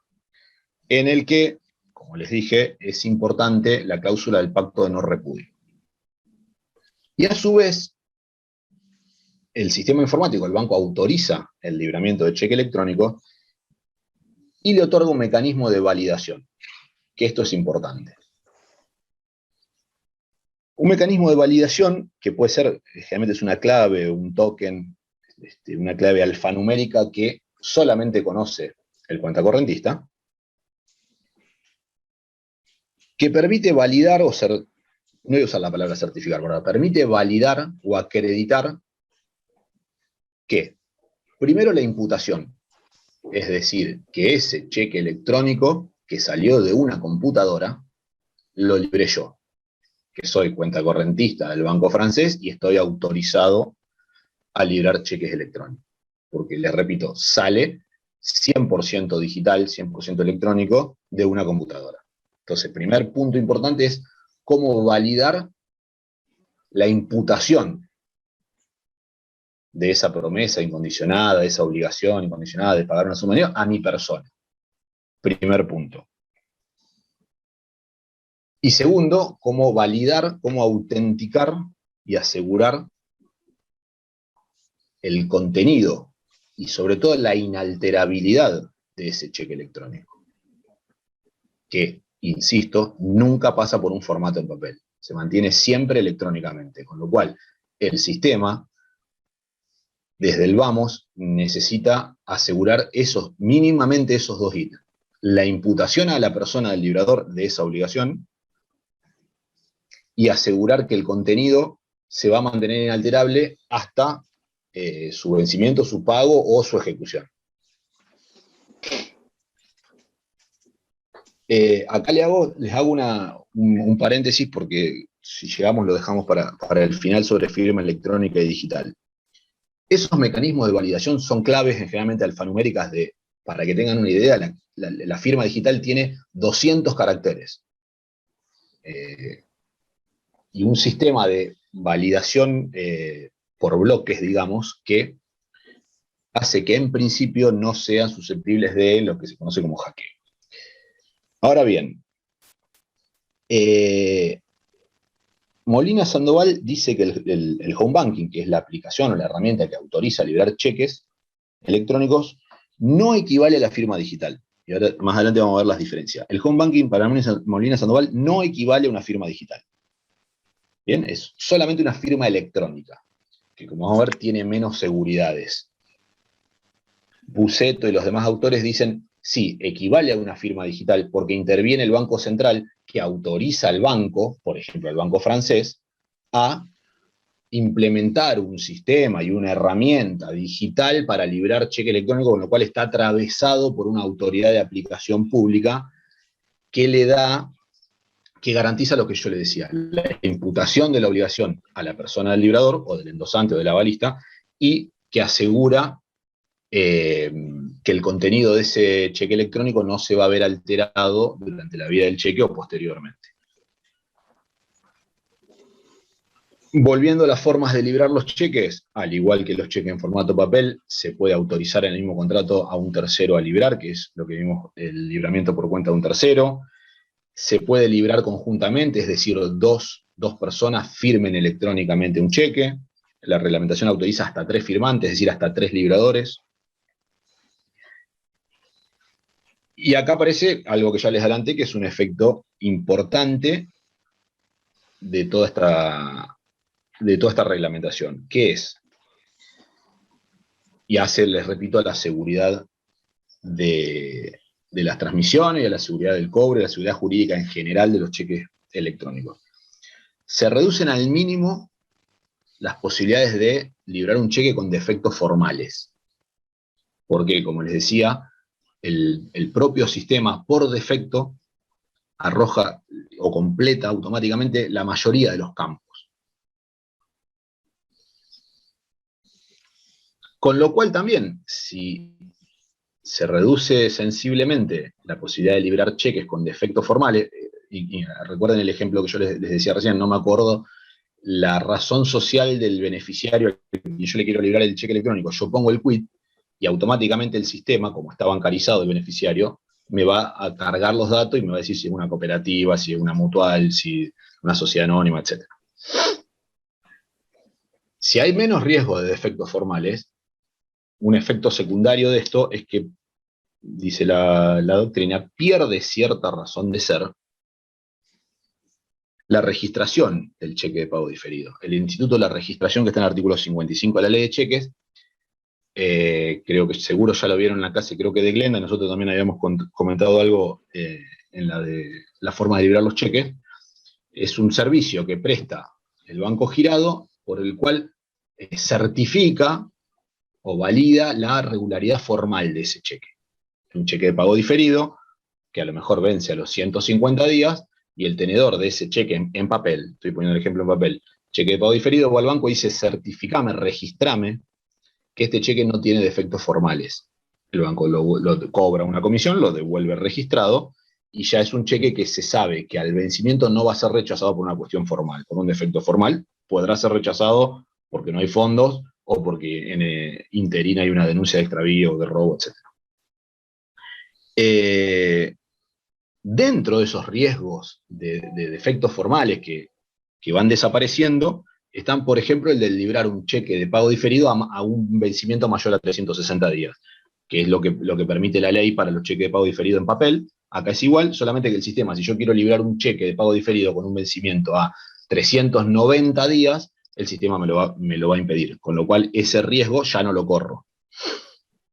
en el que, como les dije, es importante la cláusula del pacto de no repudio. Y a su vez, el sistema informático, el banco autoriza el libramiento de cheque electrónico y le otorga un mecanismo de validación, que esto es importante. Un mecanismo de validación que puede ser, generalmente es una clave, un token, una clave alfanumérica que solamente conoce el cuentacorrentista, que permite validar o no voy a usar la palabra certificar, pero permite validar o acreditar que, primero, la imputación, es decir, que ese cheque electrónico que salió de una computadora, lo libré yo, que soy cuentacorrentista del banco francés y estoy autorizado a librar cheques electrónicos. Porque, les repito, sale 100% digital, 100% electrónico de una computadora. Entonces, el primer punto importante es cómo validar la imputación de esa promesa incondicionada, de esa obligación incondicionada de pagar una suma de dinero a mi persona. Primer punto. Y segundo, cómo validar, cómo autenticar y asegurar el contenido y sobre todo la inalterabilidad de ese cheque electrónico. Que, insisto, nunca pasa por un formato en papel. Se mantiene siempre electrónicamente, con lo cual el sistema, desde el vamos, necesita asegurar mínimamente esos dos ítems. La imputación a la persona del librador de esa obligación y asegurar que el contenido se va a mantener inalterable hasta su vencimiento, su pago o su ejecución. Acá les hago un paréntesis porque si llegamos lo dejamos para el final sobre firma electrónica y digital. Esos mecanismos de validación son claves generalmente alfanuméricas para que tengan una idea, la firma digital tiene 200 caracteres. Y un sistema de validación por bloques, digamos, que hace que en principio no sean susceptibles de lo que se conoce como hackeo. Ahora bien, Molina Sandoval dice que el home banking, que es la aplicación o la herramienta que autoriza liberar cheques, electrónicos no equivale a la firma digital. Y ahora más adelante vamos a ver las diferencias. El home banking para Molina Sandoval no equivale a una firma digital. Bien, es solamente una firma electrónica, que como vamos a ver tiene menos seguridades. Buceto y los demás autores dicen, sí, equivale a una firma digital porque interviene el Banco Central que autoriza al banco, por ejemplo al banco francés, a implementar un sistema y una herramienta digital para librar cheque electrónico, con lo cual está atravesado por una autoridad de aplicación pública que le da, que garantiza lo que yo le decía, la imputación de la obligación a la persona del librador o del endosante o del avalista, y que asegura que el contenido de ese cheque electrónico no se va a ver alterado durante la vida del cheque o posteriormente. Volviendo a las formas de librar los cheques, al igual que los cheques en formato papel, se puede autorizar en el mismo contrato a un tercero a librar, que es lo que vimos, el libramiento por cuenta de un tercero. Se puede librar conjuntamente, es decir, dos personas firmen electrónicamente un cheque. La reglamentación autoriza hasta 3 firmantes, es decir, hasta 3 libradores. Y acá aparece algo que ya les adelanté, que es un efecto importante de toda esta reglamentación, que es, y hace, les repito, a la seguridad de las transmisiones, y a la seguridad del cobro, y a la seguridad jurídica en general de los cheques electrónicos. Se reducen al mínimo las posibilidades de librar un cheque con defectos formales. Porque, como les decía, el propio sistema por defecto arroja o completa automáticamente la mayoría de los campos. Con lo cual también, si se reduce sensiblemente la posibilidad de librar cheques con defectos formales, y recuerden el ejemplo que yo les decía recién, no me acuerdo la razón social del beneficiario, y yo le quiero librar el cheque electrónico, yo pongo el quit, y automáticamente el sistema, como está bancarizado el beneficiario, me va a cargar los datos y me va a decir si es una cooperativa, si es una mutual, si es una sociedad anónima, etc. Si hay menos riesgo de defectos formales, un efecto secundario de esto es que, dice la doctrina, pierde cierta razón de ser la registración del cheque de pago diferido. El instituto de la registración, que está en el artículo 55 de la ley de cheques, creo que seguro ya lo vieron en la clase, creo que de Glenda, nosotros también habíamos comentado algo en la de la forma de librar los cheques. Es un servicio que presta el banco girado, por el cual certifica o valida la regularidad formal de ese cheque. Un cheque de pago diferido, que a lo mejor vence a los 150 días, y el tenedor de ese cheque en papel, estoy poniendo el ejemplo en papel, cheque de pago diferido, va al banco y dice, certificame, registrame, que este cheque no tiene defectos formales. El banco lo cobra una comisión, lo devuelve registrado, y ya es un cheque que se sabe que al vencimiento no va a ser rechazado por una cuestión formal, por un defecto formal. Podrá ser rechazado porque no hay fondos o porque en interina hay una denuncia de extravío, de robo, etc. Dentro de esos riesgos de defectos formales que van desapareciendo, están, por ejemplo, el de librar un cheque de pago diferido a un vencimiento mayor a 360 días, que es lo que permite la ley para los cheques de pago diferido en papel. Acá es igual, solamente que el sistema, si yo quiero librar un cheque de pago diferido con un vencimiento a 390 días, el sistema me lo va a impedir, con lo cual ese riesgo ya no lo corro.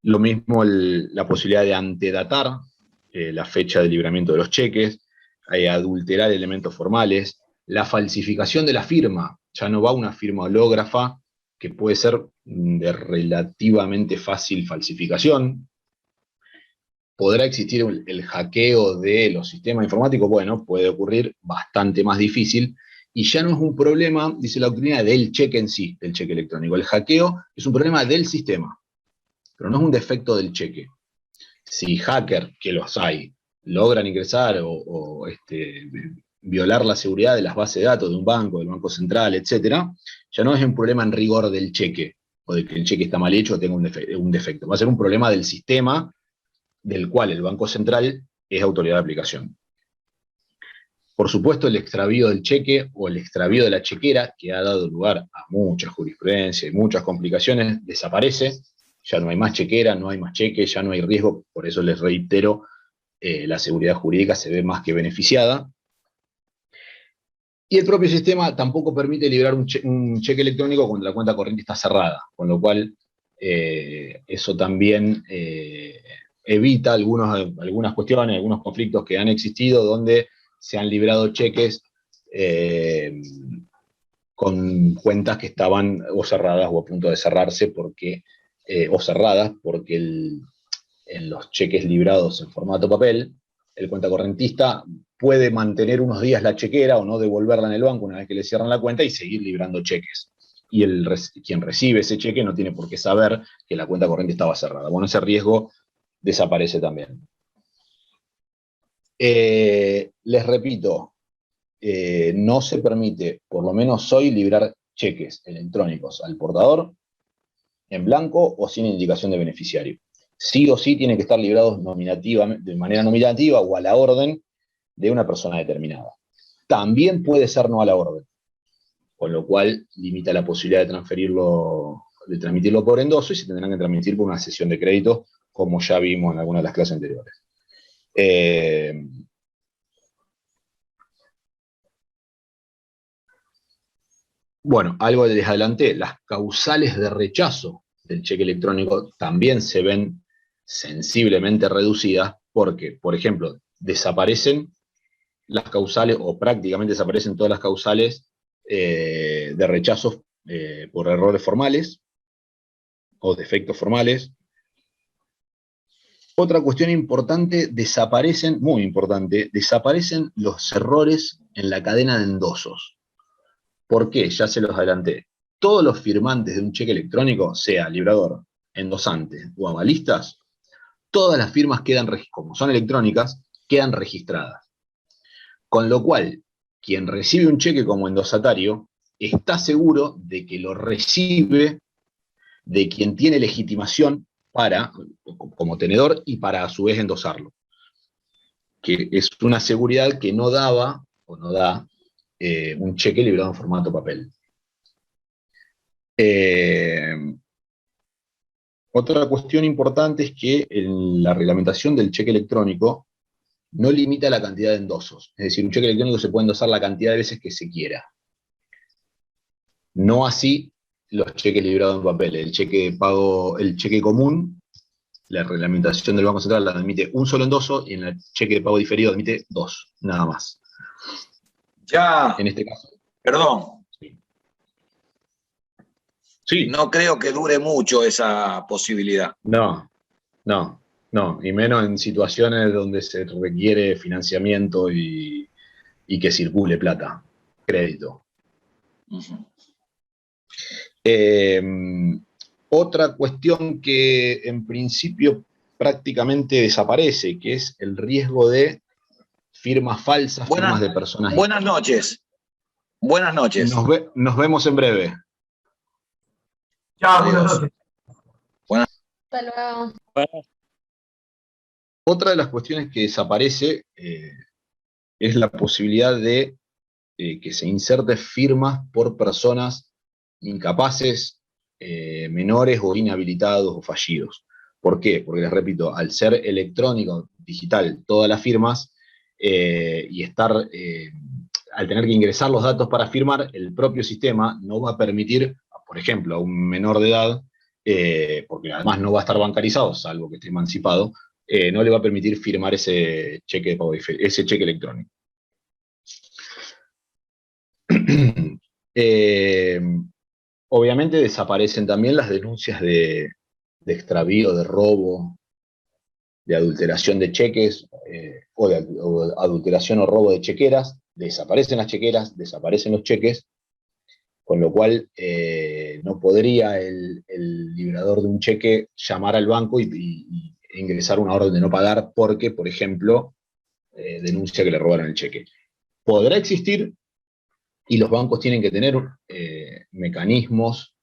Lo mismo la posibilidad de antedatar la fecha de libramiento de los cheques, adulterar elementos formales, la falsificación de la firma. Ya no va una firma hológrafa, que puede ser de relativamente fácil falsificación. ¿Podrá existir el hackeo de los sistemas informáticos? Bueno, puede ocurrir, bastante más difícil, y ya no es un problema, dice la doctrina, del cheque en sí, del cheque electrónico. El hackeo es un problema del sistema, pero no es un defecto del cheque. Si hackers, que los hay, logran ingresar o violar la seguridad de las bases de datos de un banco, del Banco Central, etc., ya no es un problema en rigor del cheque, o de que el cheque está mal hecho o tenga un defecto. Va a ser un problema del sistema del cual el Banco Central es autoridad de aplicación. Por supuesto, el extravío del cheque o el extravío de la chequera, que ha dado lugar a mucha jurisprudencia y muchas complicaciones, desaparece. ya no hay más chequera, no hay más cheque, ya no hay riesgo, por eso les reitero, la seguridad jurídica se ve más que beneficiada. Y el propio sistema tampoco permite liberar un cheque electrónico cuando la cuenta corriente está cerrada, con lo cual eso también evita algunas cuestiones, algunos conflictos que han existido donde se han librado cheques con cuentas que estaban o cerradas o a punto de cerrarse o cerradas porque en los cheques librados en formato papel, el cuentacorrentista puede mantener unos días la chequera o no devolverla en el banco una vez que le cierran la cuenta y seguir librando cheques. Y quien recibe ese cheque no tiene por qué saber que la cuenta corriente estaba cerrada. Bueno, ese riesgo desaparece también. Les repito, no se permite, por lo menos hoy, librar cheques electrónicos al portador en blanco o sin indicación de beneficiario. Sí o sí tienen que estar librados de manera nominativa o a la orden de una persona determinada. También puede ser no a la orden, con lo cual limita la posibilidad de transmitirlo por endoso y se tendrán que transmitir por una cesión de crédito, como ya vimos en algunas de las clases anteriores. Bueno, algo les adelanté, las causales de rechazo del cheque electrónico también se ven sensiblemente reducidas porque, por ejemplo, desaparecen las causales o prácticamente desaparecen todas las causales de rechazos por errores formales o defectos formales. Otra cuestión importante, muy importante, desaparecen los errores en la cadena de endosos. ¿Por qué? Ya se los adelanté. Todos los firmantes de un cheque electrónico, sea librador, endosante o avalistas, todas las firmas como son electrónicas, quedan registradas. Con lo cual, quien recibe un cheque como endosatario está seguro de que lo recibe de quien tiene legitimación como tenedor y para a su vez endosarlo. Que es una seguridad que no daba o no da un cheque librado en formato papel. Otra cuestión importante es que la reglamentación del cheque electrónico no limita la cantidad de endosos. Es decir, un cheque electrónico se puede endosar la cantidad de veces que se quiera. No así los cheques librados en papel. El cheque común, la reglamentación del Banco Central la admite un solo endoso y en el cheque de pago diferido admite 2, nada más. Ya, En este caso. perdón, Sí. no creo que dure mucho esa posibilidad. No, y menos en situaciones donde se requiere financiamiento y que circule plata, crédito. Uh-huh. Otra cuestión que en principio prácticamente desaparece, que es el riesgo de firmas falsas, firmas de personas. Buenas noches. Buenas noches. Nos vemos en breve. Chao, buenas noches. Hasta luego. Otra de las cuestiones que desaparece es la posibilidad de que se inserte firmas por personas incapaces, menores o inhabilitados o fallidos. ¿Por qué? Porque les repito, al ser electrónico, digital, todas las firmas y al tener que ingresar los datos para firmar, el propio sistema no va a permitir, por ejemplo, a un menor de edad, porque además no va a estar bancarizado, salvo que esté emancipado, no le va a permitir firmar ese cheque de pago, ese cheque electrónico. Obviamente desaparecen también las denuncias de extravío, de robo, de adulteración de cheques, o de adulteración o robo de chequeras. Desaparecen las chequeras, desaparecen los cheques, con lo cual no podría el librador de un cheque llamar al banco y ingresar una orden de no pagar porque, por ejemplo, denuncia que le robaron el cheque. Podrá existir, y los bancos tienen que tener mecanismos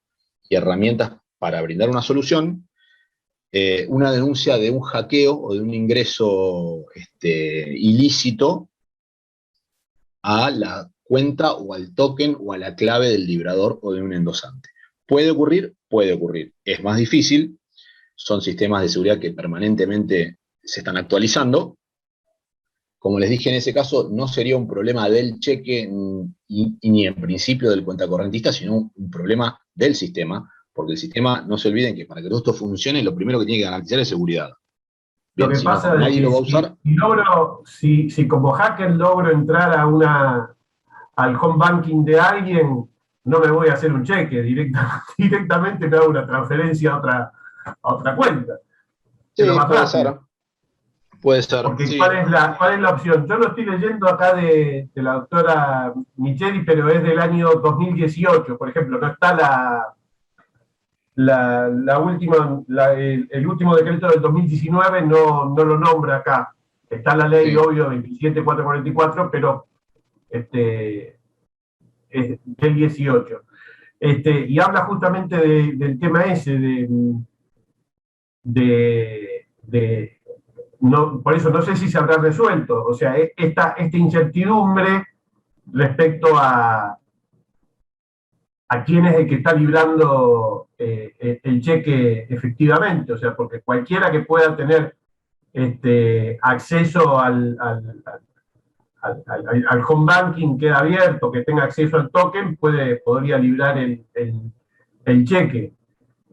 y herramientas para brindar una solución, una denuncia de un hackeo o de un ingreso ilícito a la cuenta o al token o a la clave del librador o de un endosante. ¿Puede ocurrir? Puede ocurrir. Es más difícil, son sistemas de seguridad que permanentemente se están actualizando. Como les dije, en ese caso no sería un problema del cheque y ni en principio del cuentacorrentista, sino un problema del sistema, porque el sistema, no se olviden que para que todo esto funcione, lo primero que tiene que garantizar es seguridad. Bien, lo que pasa es nadie que lo va a usar. si como hacker logro entrar al home banking de alguien, no me voy a hacer un cheque, directamente me hago una transferencia a otra cuenta. Sí, es lo más puede rápido. ser. Puede ser. Porque Sí. ¿cuál es la opción? Yo lo estoy leyendo acá de la doctora Micheli, pero es del año 2018, por ejemplo, no está el último decreto del 2019 no lo nombra acá. Está la ley, Sí. obvio, 27444, pero es del 18. Y habla justamente del tema ese, no, por eso no sé si se habrá resuelto. O sea, esta incertidumbre respecto a quién es el que está librando el cheque efectivamente. O sea, porque cualquiera que pueda tener acceso al home banking queda abierto, que tenga acceso al token, podría librar el cheque.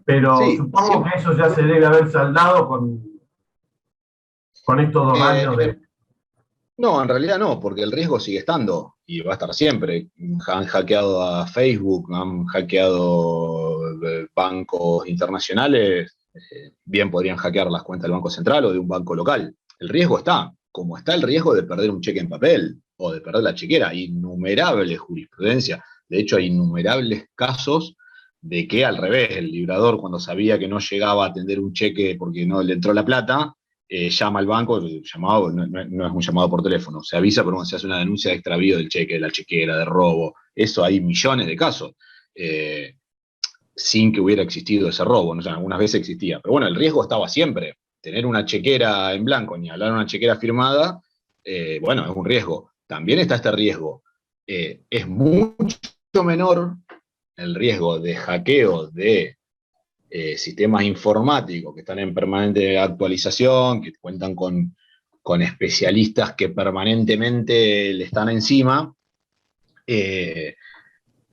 Pero Sí, supongo siempre. que eso ya se debe haber saldado con estos 2 años de... No, en realidad no, porque el riesgo sigue estando y va a estar siempre. Han hackeado a Facebook, han hackeado bancos internacionales, bien podrían hackear las cuentas del Banco Central o de un banco local. El riesgo está, como está el riesgo de perder un cheque en papel o de perder la chequera. Innumerables jurisprudencias. De hecho, hay innumerables casos de que al revés, el librador cuando sabía que no llegaba a atender un cheque porque no le entró la plata, llama al banco, el llamado no es un llamado por teléfono, se avisa, pero se hace una denuncia de extravío del cheque, de la chequera, de robo. Eso hay millones de casos, sin que hubiera existido ese robo. ¿No? O sea, algunas veces existía. Pero bueno, el riesgo estaba siempre. Tener una chequera en blanco, ni hablar de una chequera firmada, bueno, es un riesgo. También está este riesgo. Es mucho menor el riesgo de hackeo de sistemas informáticos que están en permanente actualización, que cuentan con especialistas que permanentemente le están encima,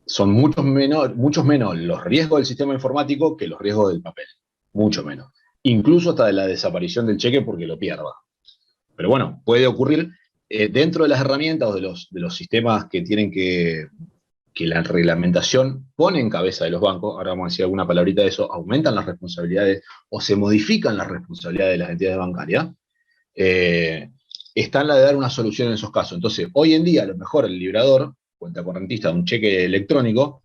son muchos menos los riesgos del sistema informático que los riesgos del papel, mucho menos. Incluso hasta de la desaparición del cheque porque lo pierda. Pero bueno, puede ocurrir dentro de las herramientas o de los sistemas que tienen que la reglamentación pone en cabeza de los bancos, ahora vamos a decir alguna palabrita de eso, aumentan las responsabilidades o se modifican las responsabilidades de las entidades bancarias, está en la de dar una solución en esos casos. Entonces, hoy en día, a lo mejor el librador, cuentacorrentista de un cheque electrónico,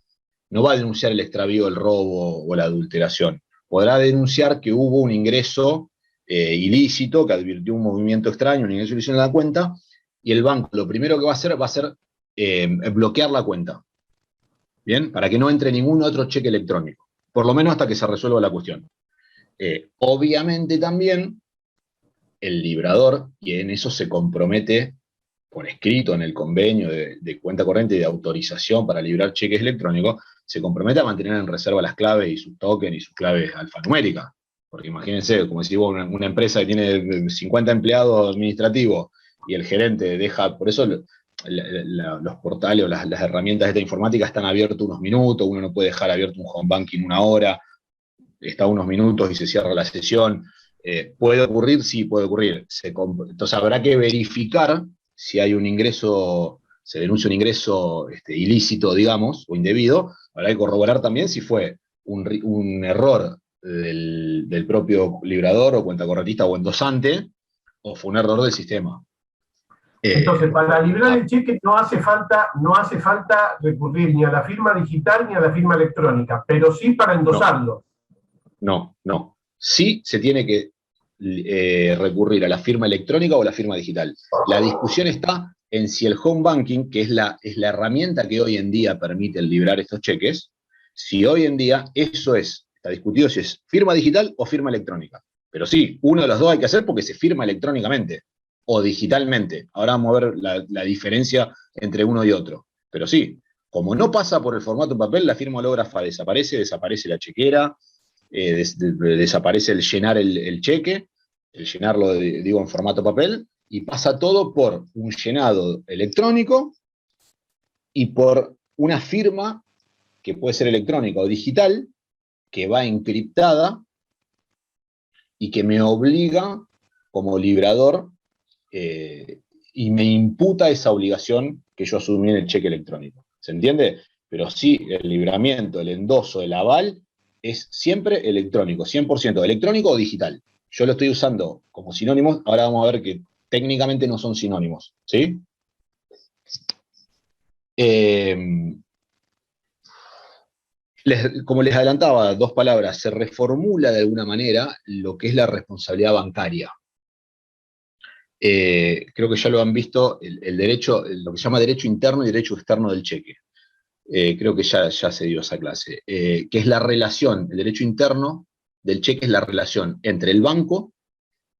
no va a denunciar el extravío, el robo o la adulteración. Podrá denunciar que hubo un ingreso ilícito, que advirtió un movimiento extraño, un ingreso ilícito en la cuenta, y el banco lo primero que va a hacer bloquear la cuenta. ¿Bien? Para que no entre ningún otro cheque electrónico, por lo menos hasta que se resuelva la cuestión. Obviamente también el librador, y en eso se compromete por escrito en el convenio de cuenta corriente y de autorización para librar cheques electrónicos, se compromete a mantener en reserva las claves y sus tokens y sus claves alfanuméricas. Porque imagínense, como si vos una empresa que tiene 50 empleados administrativos y el gerente deja, por eso los portales o las herramientas de esta informática están abiertos unos minutos, uno no puede dejar abierto un home banking una hora, está unos minutos y se cierra la sesión. ¿Puede ocurrir? Sí, puede ocurrir. Entonces habrá que verificar si hay un ingreso, se denuncia un ingreso ilícito, digamos, o indebido. Habrá que corroborar también si fue un error del propio librador o cuentacorrentista o endosante, o fue un error del sistema. Entonces, para librar el cheque no hace falta recurrir ni a la firma digital ni a la firma electrónica, pero sí para endosarlo. No. Sí se tiene que recurrir a la firma electrónica o la firma digital. La discusión está en si el home banking, que es la herramienta que hoy en día permite librar estos cheques, si hoy en día eso está discutido si es firma digital o firma electrónica. Pero sí, uno de los dos hay que hacer porque se firma electrónicamente o digitalmente. Ahora vamos a ver la diferencia entre uno y otro. Pero sí, como no pasa por el formato en papel, la firma hológrafa desaparece la chequera, desaparece el llenar el cheque, el llenarlo, digo, en formato papel, y pasa todo por un llenado electrónico y por una firma que puede ser electrónica o digital, que va encriptada y que me obliga como librador y me imputa esa obligación que yo asumí en el cheque electrónico. ¿Se entiende? Pero sí, el libramiento, el endoso, el aval, es siempre electrónico, 100% electrónico o digital. Yo lo estoy usando como sinónimos, ahora vamos a ver que técnicamente no son sinónimos, ¿sí? Como les adelantaba, 2 palabras, se reformula de alguna manera lo que es la responsabilidad bancaria. Creo que ya lo han visto, el derecho, lo que se llama derecho interno y derecho externo del cheque. Creo que ya se dio esa clase. Que es la relación, el derecho interno del cheque es la relación entre el banco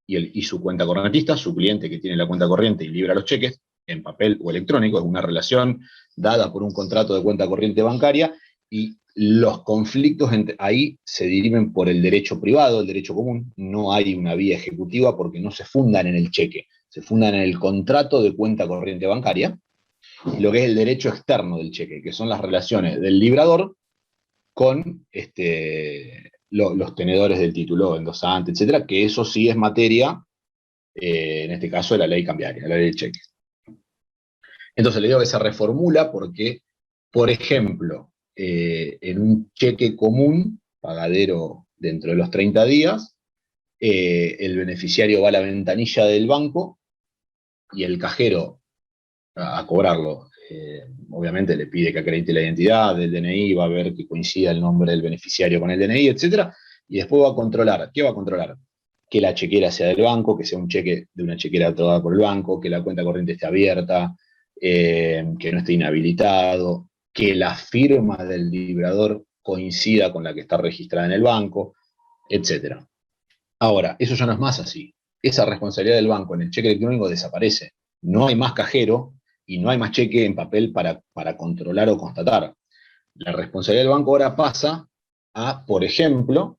y su cuenta correntista, su cliente que tiene la cuenta corriente y libra los cheques, en papel o electrónico, es una relación dada por un contrato de cuenta corriente bancaria, y los conflictos ahí se dirimen por el derecho privado, el derecho común. No hay una vía ejecutiva porque no se fundan en el cheque, se fundan en el contrato de cuenta corriente bancaria, y lo que es el derecho externo del cheque, que son las relaciones del librador con los tenedores del título, endosante, etcétera, que eso sí es materia, en este caso, de la ley cambiaria, la ley del cheque. Entonces le digo que se reformula porque, por ejemplo, en un cheque común, pagadero dentro de los 30 días, el beneficiario va a la ventanilla del banco y el cajero a cobrarlo. Obviamente le pide que acredite la identidad del DNI, va a ver que coincida el nombre del beneficiario con el DNI, etcétera, y después va a controlar. ¿Qué va a controlar? Que la chequera sea del banco, que sea un cheque de una chequera aprobada por el banco, que la cuenta corriente esté abierta, que no esté inhabilitado, que la firma del librador coincida con la que está registrada en el banco, etcétera. Ahora, eso ya no es más así. Esa responsabilidad del banco en el cheque electrónico desaparece. No hay más cajero y no hay más cheque en papel para controlar o constatar. La responsabilidad del banco ahora pasa a, por ejemplo,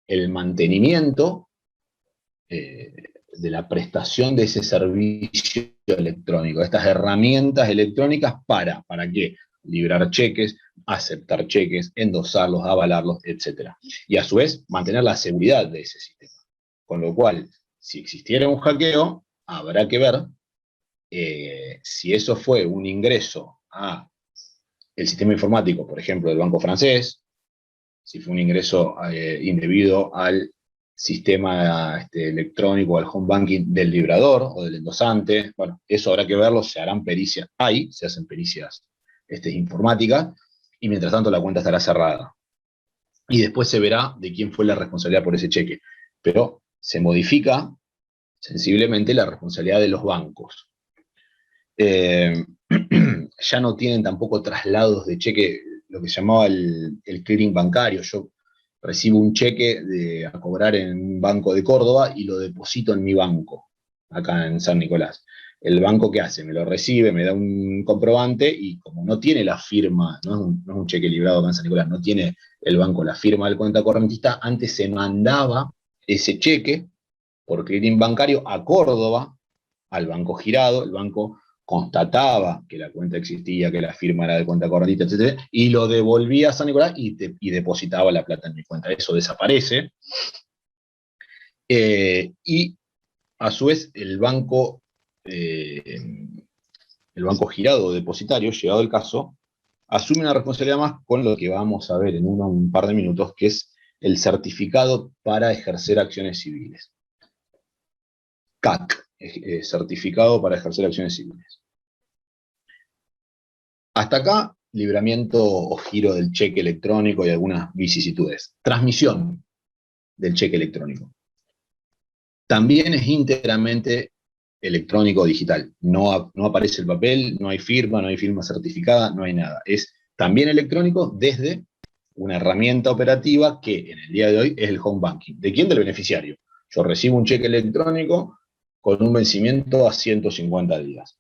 el mantenimiento de la prestación de ese servicio electrónico, estas herramientas electrónicas ¿para qué? Librar cheques, aceptar cheques, endosarlos, avalarlos, etc. Y a su vez, mantener la seguridad de ese sistema. Con lo cual, si existiera un hackeo, habrá que ver si eso fue un ingreso a el sistema informático, por ejemplo, del banco francés, si fue un ingreso indebido al sistema electrónico, al home banking del librador o del endosante. Bueno, eso habrá que verlo, se harán pericias, se hacen pericias informáticas, y mientras tanto la cuenta estará cerrada. Y después se verá de quién fue la responsabilidad por ese cheque. Pero se modifica sensiblemente la responsabilidad de los bancos. Ya no tienen tampoco traslados de cheque, lo que se llamaba el clearing bancario. Yo recibo un cheque a cobrar en un banco de Córdoba y lo deposito en mi banco, acá en San Nicolás. El banco, ¿qué hace? Me lo recibe, me da un comprobante, y como no tiene la firma, no es un cheque librado acá en San Nicolás, no tiene el banco la firma del cuenta correntista, antes se mandaba ese cheque por clearing bancario a Córdoba, al banco girado, el banco constataba que la cuenta existía, que la firma era de cuenta correntista, etc., y lo devolvía a San Nicolás y depositaba la plata en mi cuenta. Eso desaparece. Y a su vez el banco girado o depositario, llegado el caso, asume una responsabilidad más con lo que vamos a ver en un par de minutos, que es el certificado para ejercer acciones civiles. CAC, certificado para ejercer acciones civiles. Hasta acá, libramiento o giro del cheque electrónico y algunas vicisitudes. Transmisión del cheque electrónico. También es íntegramente electrónico o digital. No aparece el papel, no hay firma certificada, no hay nada. Es también electrónico desde una herramienta operativa que en el día de hoy es el home banking. ¿De quién? Del beneficiario. Yo recibo un cheque electrónico con un vencimiento a 150 días.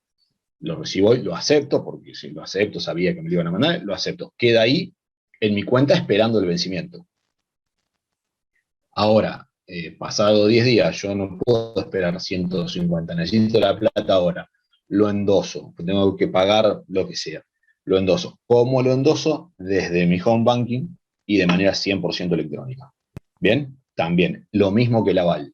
Lo recibo y lo acepto, porque si lo acepto, sabía que me lo iban a mandar, lo acepto. Queda ahí en mi cuenta esperando el vencimiento. Ahora, pasado 10 días, yo no puedo esperar 150, necesito la plata ahora, lo endoso, tengo que pagar lo que sea, lo endoso. ¿Cómo lo endoso? Desde mi home banking y de manera 100% electrónica. ¿Bien? También, lo mismo que el aval.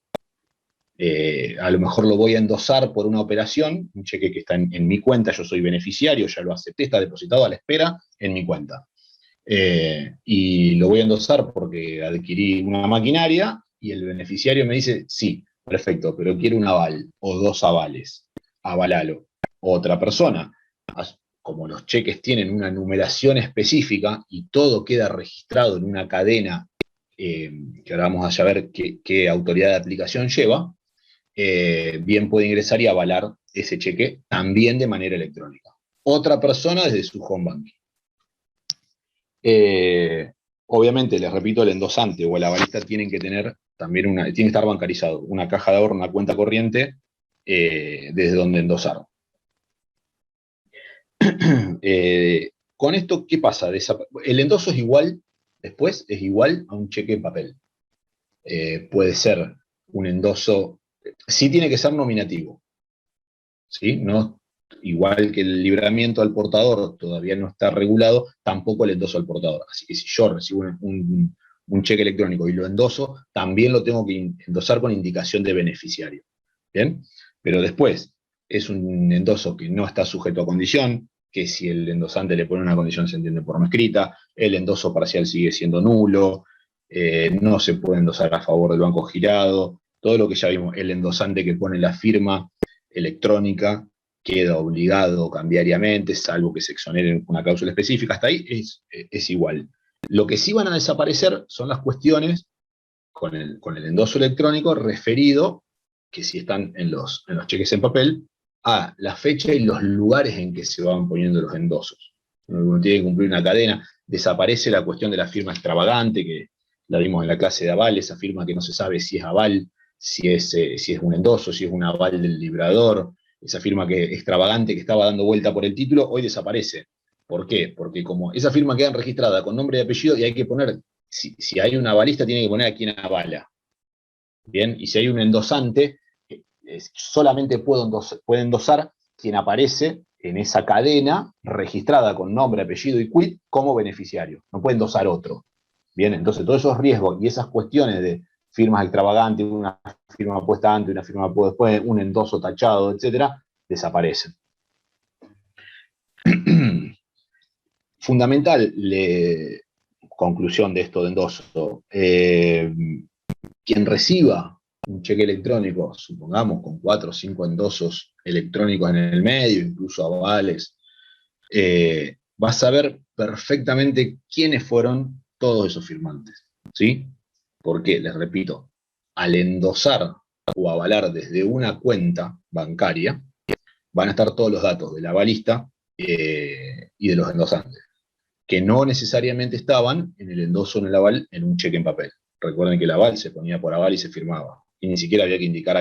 A lo mejor lo voy a endosar por una operación, un cheque que está en mi cuenta, yo soy beneficiario, ya lo acepté, está depositado a la espera en mi cuenta. Y lo voy a endosar porque adquirí una maquinaria y el beneficiario me dice, sí, perfecto, pero quiero un aval o 2 avales, avalalo. Otra persona, como los cheques tienen una numeración específica y todo queda registrado en una cadena, que ahora vamos a saber qué autoridad de aplicación lleva, bien puede ingresar y avalar ese cheque también de manera electrónica. Otra persona desde su home banking. Obviamente, les repito, el endosante o el avalista tienen que tener también tiene que estar bancarizado, una caja de ahorro, una cuenta corriente, desde donde endosar. Con esto, ¿qué pasa? El endoso es igual, después es igual a un cheque en papel. Puede ser un endoso, sí tiene que ser nominativo, ¿sí? No, igual que el libramiento al portador todavía no está regulado, tampoco el endoso al portador. Así que si yo recibo un cheque electrónico y lo endoso, también lo tengo que endosar con indicación de beneficiario. ¿Bien? Pero después es un endoso que no está sujeto a condición, que si el endosante le pone una condición se entiende por no escrita, el endoso parcial sigue siendo nulo, no se puede endosar a favor del banco girado, todo lo que ya vimos, el endosante que pone la firma electrónica queda obligado cambiariamente, salvo que se exonere una cláusula específica, hasta ahí es igual. Lo que sí van a desaparecer son las cuestiones con el endoso electrónico referido, que si están en los cheques en papel, a la fecha y los lugares en que se van poniendo los endosos. Uno tiene que cumplir una cadena, desaparece la cuestión de la firma extravagante, que la vimos en la clase de aval, esa firma que no se sabe si es aval, si es un endoso, si es un aval del librador, esa firma extravagante que estaba dando vuelta por el título, hoy desaparece. ¿Por qué? Porque como esa firma queda registrada con nombre y apellido y hay que poner, si hay un avalista tiene que poner a quién avala. Bien, y si hay un endosante, solamente puede endosar quien aparece en esa cadena registrada con nombre, apellido y quit como beneficiario. No puede endosar otro. Bien, entonces todos esos riesgos y esas cuestiones de firmas extravagantes, una firma puesta antes, una firma puesta después, un endoso tachado, etcétera, desaparecen. Fundamental, conclusión de esto de endoso, quien reciba un cheque electrónico, supongamos con 4 o 5 endosos electrónicos en el medio, incluso avales, va a saber perfectamente quiénes fueron todos esos firmantes, ¿sí? Porque, les repito, al endosar o avalar desde una cuenta bancaria, van a estar todos los datos del avalista y de los endosantes, que no necesariamente estaban en el endoso o en el aval en un cheque en papel. Recuerden que el aval se ponía por aval y se firmaba, y ni siquiera había que indicar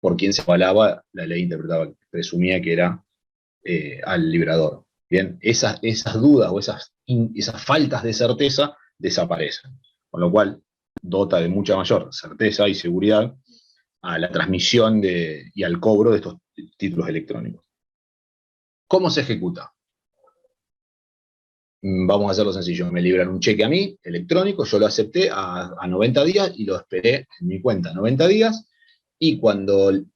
por quién se avalaba, la ley presumía que era al librador. Bien, esas dudas o esas faltas de certeza desaparecen, con lo cual dota de mucha mayor certeza y seguridad a la transmisión y al cobro de estos títulos electrónicos. ¿Cómo se ejecuta? Vamos a hacerlo sencillo, me libran un cheque a mí, electrónico, yo lo acepté a 90 días y lo esperé en mi cuenta 90 días, y cuando el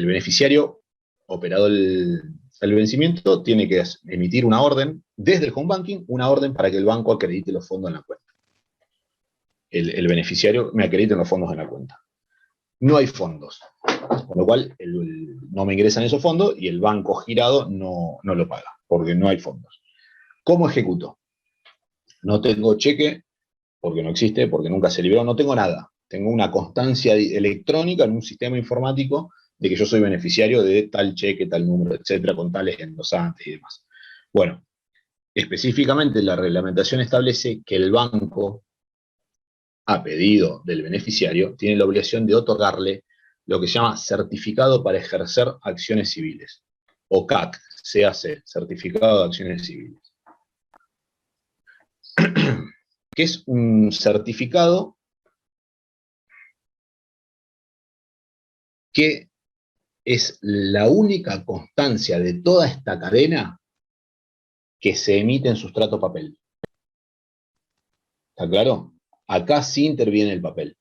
beneficiario operado el vencimiento tiene que emitir una orden desde el home banking, una orden para que el banco acredite los fondos en la cuenta. El beneficiario me acredita los fondos en la cuenta. No hay fondos, con lo cual no me ingresan esos fondos y el banco girado no lo paga, porque no hay fondos. ¿Cómo ejecuto? No tengo cheque, porque no existe, porque nunca se liberó, no tengo nada. Tengo una constancia electrónica en un sistema informático de que yo soy beneficiario de tal cheque, tal número, etcétera, con tales endosantes y demás. Bueno, específicamente la reglamentación establece que el banco, a pedido del beneficiario, tiene la obligación de otorgarle lo que se llama certificado para ejercer acciones civiles, o CAC, CAC, certificado de acciones civiles. Que es un certificado que es la única constancia de toda esta cadena que se emite en sustrato papel. ¿Está claro? Acá sí interviene el papel.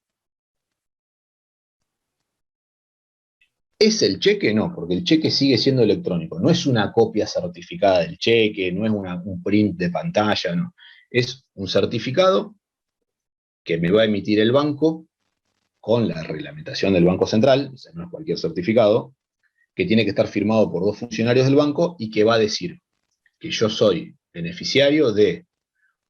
¿Es el cheque? No, porque el cheque sigue siendo electrónico. No es una copia certificada del cheque, no es un print de pantalla, no. Es un certificado que me va a emitir el banco con la reglamentación del Banco Central, o sea, no es cualquier certificado, que tiene que estar firmado por 2 funcionarios del banco y que va a decir que yo soy beneficiario de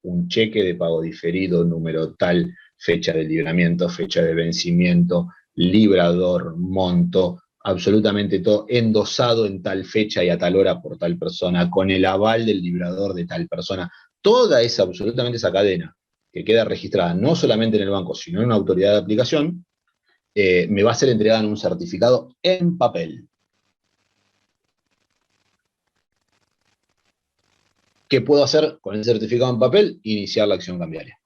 un cheque de pago diferido, número tal, fecha de libramiento, fecha de vencimiento, librador, monto, absolutamente todo endosado en tal fecha y a tal hora por tal persona, con el aval del librador de tal persona. Toda esa, absolutamente esa cadena, que queda registrada no solamente en el banco, sino en una autoridad de aplicación, me va a ser entregada en un certificado en papel. ¿Qué puedo hacer con el certificado en papel? Iniciar la acción cambiaria.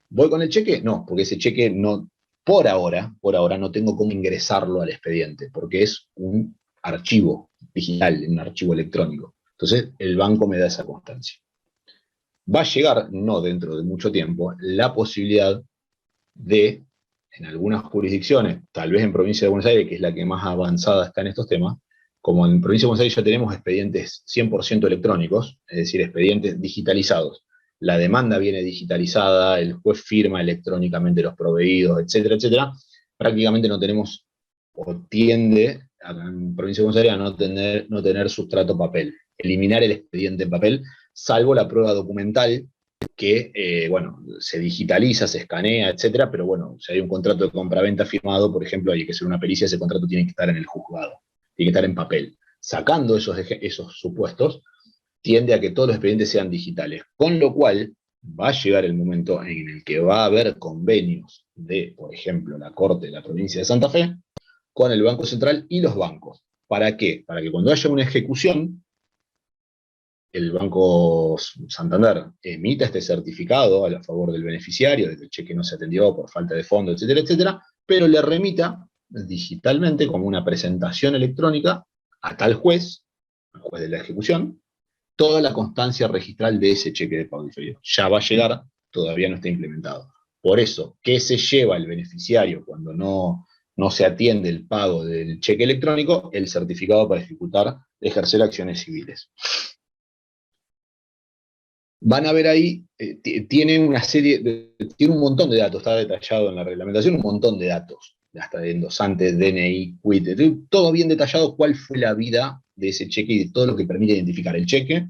¿Voy con el cheque? No, porque ese cheque no, por ahora no tengo cómo ingresarlo al expediente, porque es un archivo digital, un archivo electrónico. Entonces, el banco me da esa constancia. Va a llegar, no dentro de mucho tiempo, la posibilidad de, en algunas jurisdicciones, tal vez en Provincia de Buenos Aires, que es la que más avanzada está en estos temas, como en Provincia de Buenos Aires ya tenemos expedientes 100% electrónicos, es decir, expedientes digitalizados. La demanda viene digitalizada, el juez firma electrónicamente los proveídos, etcétera, etcétera. Prácticamente no tenemos, o tiende, en Provincia de Buenos Aires, a no tener sustrato papel. Eliminar el expediente en papel, salvo la prueba documental, que, bueno, se digitaliza, se escanea, etcétera, pero bueno, si hay un contrato de compraventa firmado, por ejemplo, hay que hacer una pericia, ese contrato tiene que estar en el juzgado, tiene que estar en papel. Sacando esos supuestos, tiende a que todos los expedientes sean digitales, con lo cual va a llegar el momento en el que va a haber convenios de, por ejemplo, la Corte de la Provincia de Santa Fe, con el Banco Central y los bancos. ¿Para qué? Para que cuando haya una ejecución, el Banco Santander emita este certificado a favor del beneficiario, de que el cheque no se atendió por falta de fondo, etcétera, etcétera, pero le remita digitalmente como una presentación electrónica a tal juez, al juez de la ejecución, toda la constancia registral de ese cheque de pago diferido. Ya va a llegar, todavía no está implementado. Por eso, ¿qué se lleva el beneficiario cuando no se atiende el pago del cheque electrónico? El certificado para ejercer acciones civiles. Van a ver ahí, tiene un montón de datos, está detallado en la reglamentación, un montón de datos, hasta de endosante, DNI, quit, todo bien detallado cuál fue la vida de ese cheque y de todo lo que permite identificar el cheque,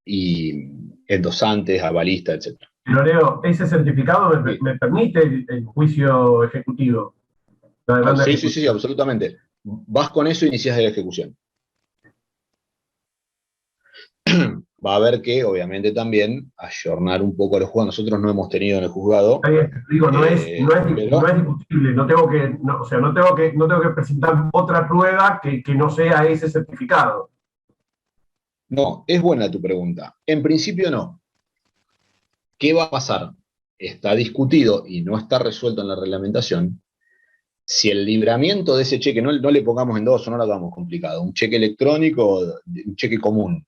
y endosantes, avalistas, etc. Pero Leo, ese certificado me permite el juicio ejecutivo. Sí, absolutamente. Vas con eso e inicias la ejecución. Va a haber que, obviamente, también ayornar un poco a los juzgados. Nosotros no hemos tenido en el juzgado. Digo, no es discutible. No tengo que presentar otra prueba que no sea ese certificado. No, es buena tu pregunta. En principio no. ¿Qué va a pasar? Está discutido y no está resuelto en la reglamentación. Si el libramiento de ese cheque, no le pongamos endoso, no lo hagamos complicado, un cheque electrónico, un cheque común,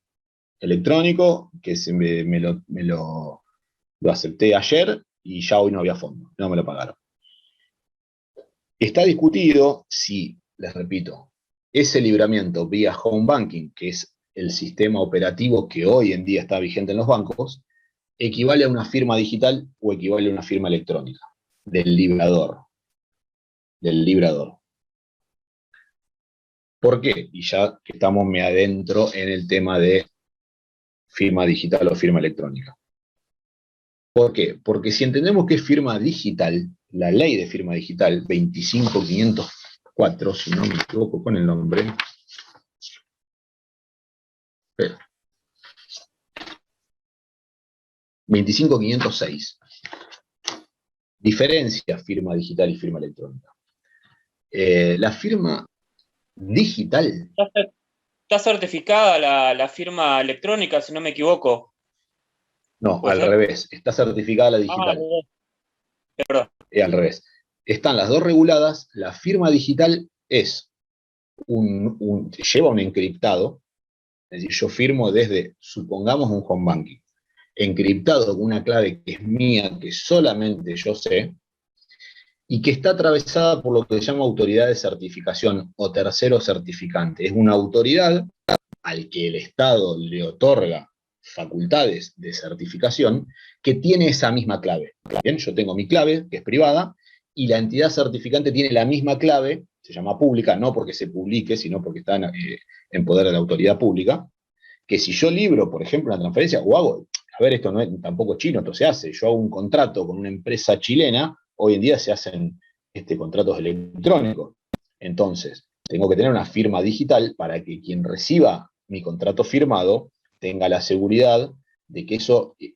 electrónico, que me lo acepté ayer y ya hoy no había fondo, no me lo pagaron. Está discutido si, les repito, ese libramiento vía home banking, que es el sistema operativo que hoy en día está vigente en los bancos, equivale a una firma digital o equivale a una firma electrónica del librador. ¿Por qué? Y ya que estamos me adentro en el tema de firma digital o firma electrónica. ¿Por qué? Porque si entendemos que es firma digital, la ley de firma digital 25504, si no me equivoco con el nombre, 25506, diferencia firma digital y firma electrónica. La firma digital... Está certificada la firma electrónica, si no me equivoco. No, al revés. Está certificada la digital. Perdón. Al revés. están las dos reguladas. La firma digital es lleva un encriptado, es decir, yo firmo desde, supongamos, un home banking, encriptado con una clave que es mía, que solamente yo sé, y que está atravesada por lo que se llama autoridad de certificación o tercero certificante. Es una autoridad al que el Estado le otorga facultades de certificación que tiene esa misma clave. Bien, yo tengo mi clave, que es privada, y la entidad certificante tiene la misma clave, se llama pública, no porque se publique, sino porque está en poder de la autoridad pública, que si yo libro, por ejemplo, una transferencia, o hago, a ver, esto no es tampoco chino, esto se hace, yo hago un contrato con una empresa chilena, hoy en día se hacen contratos electrónicos. Entonces, tengo que tener una firma digital para que quien reciba mi contrato firmado tenga la seguridad de que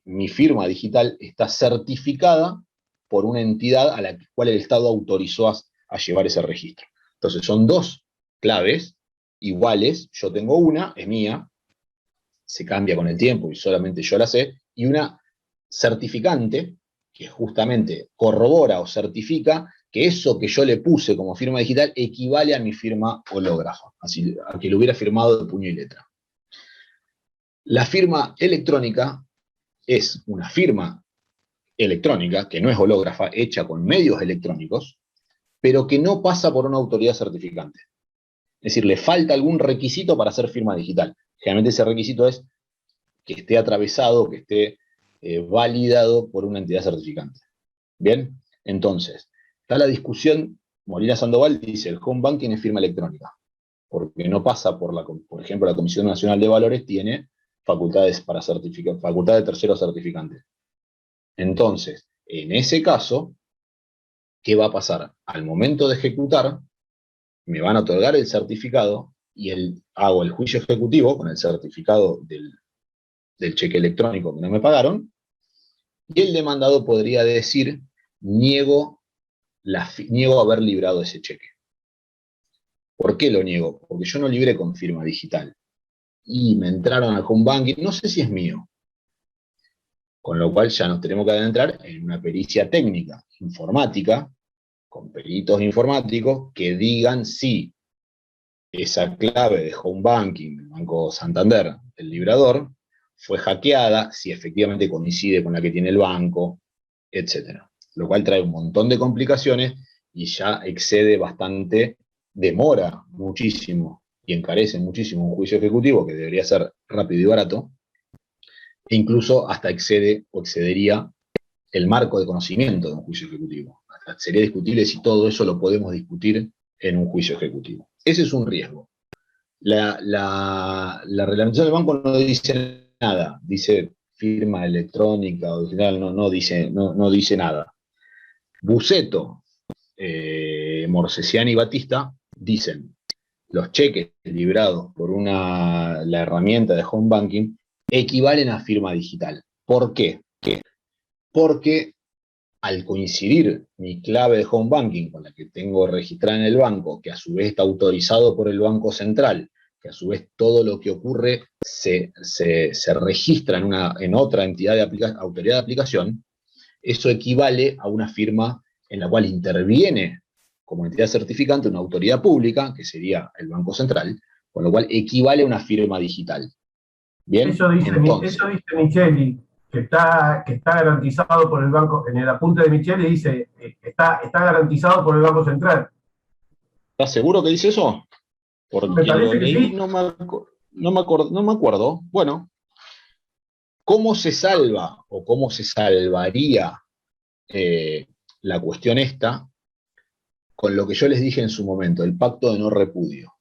mi firma digital está certificada por una entidad a la cual el Estado autorizó a llevar ese registro. Entonces, son dos claves iguales, yo tengo una, es mía, se cambia con el tiempo y solamente yo la sé, y una certificante que justamente corrobora o certifica que eso que yo le puse como firma digital equivale a mi firma hológrafa, así a que lo hubiera firmado de puño y letra. La firma electrónica es una firma electrónica, que no es hológrafa, hecha con medios electrónicos, pero que no pasa por una autoridad certificante. Es decir, le falta algún requisito para hacer firma digital. Generalmente ese requisito es que esté atravesado, que esté validado por una entidad certificante. ¿Bien? Entonces, está la discusión, Molina Sandoval dice, el home banking es firma electrónica, porque no pasa por ejemplo, la Comisión Nacional de Valores tiene facultades para certificar, facultad de tercero certificante. Entonces, en ese caso, ¿qué va a pasar? Al momento de ejecutar, me van a otorgar el certificado y hago el juicio ejecutivo con el certificado del cheque electrónico que no me pagaron, y el demandado podría decir, niego haber librado ese cheque. ¿Por qué lo niego? Porque yo no libré con firma digital. Y me entraron al home banking, no sé si es mío. Con lo cual ya nos tenemos que adentrar en una pericia técnica, informática, con peritos informáticos que digan si esa clave de home banking del Banco Santander, el librador, fue hackeada, si efectivamente coincide con la que tiene el banco, etc. Lo cual trae un montón de complicaciones y ya excede bastante, demora muchísimo y encarece muchísimo un juicio ejecutivo que debería ser rápido y barato, e incluso hasta excede o excedería el marco de conocimiento de un juicio ejecutivo. Hasta sería discutible si todo eso lo podemos discutir en un juicio ejecutivo. Ese es un riesgo. La reglamentación del banco no dice nada, dice firma electrónica o digital, no dice nada. Buceto, Morsesiani y Batista dicen, los cheques librados por la herramienta de home banking equivalen a firma digital. ¿Por qué? Porque al coincidir mi clave de home banking con la que tengo registrada en el banco, que a su vez está autorizado por el Banco Central, que a su vez todo lo que ocurre se registra en otra entidad de autoridad de aplicación, eso equivale a una firma en la cual interviene como entidad certificante una autoridad pública, que sería el Banco Central, con lo cual equivale a una firma digital. ¿Bien? Eso dice Micheli, que está garantizado por el banco, en el apunte de Micheli dice, está garantizado por el Banco Central. ¿Estás seguro que dice eso? Porque lo leí, sí. no me acuerdo. Bueno, ¿cómo se salva o cómo se salvaría la cuestión esta? Con lo que yo les dije en su momento, el pacto de no repudio.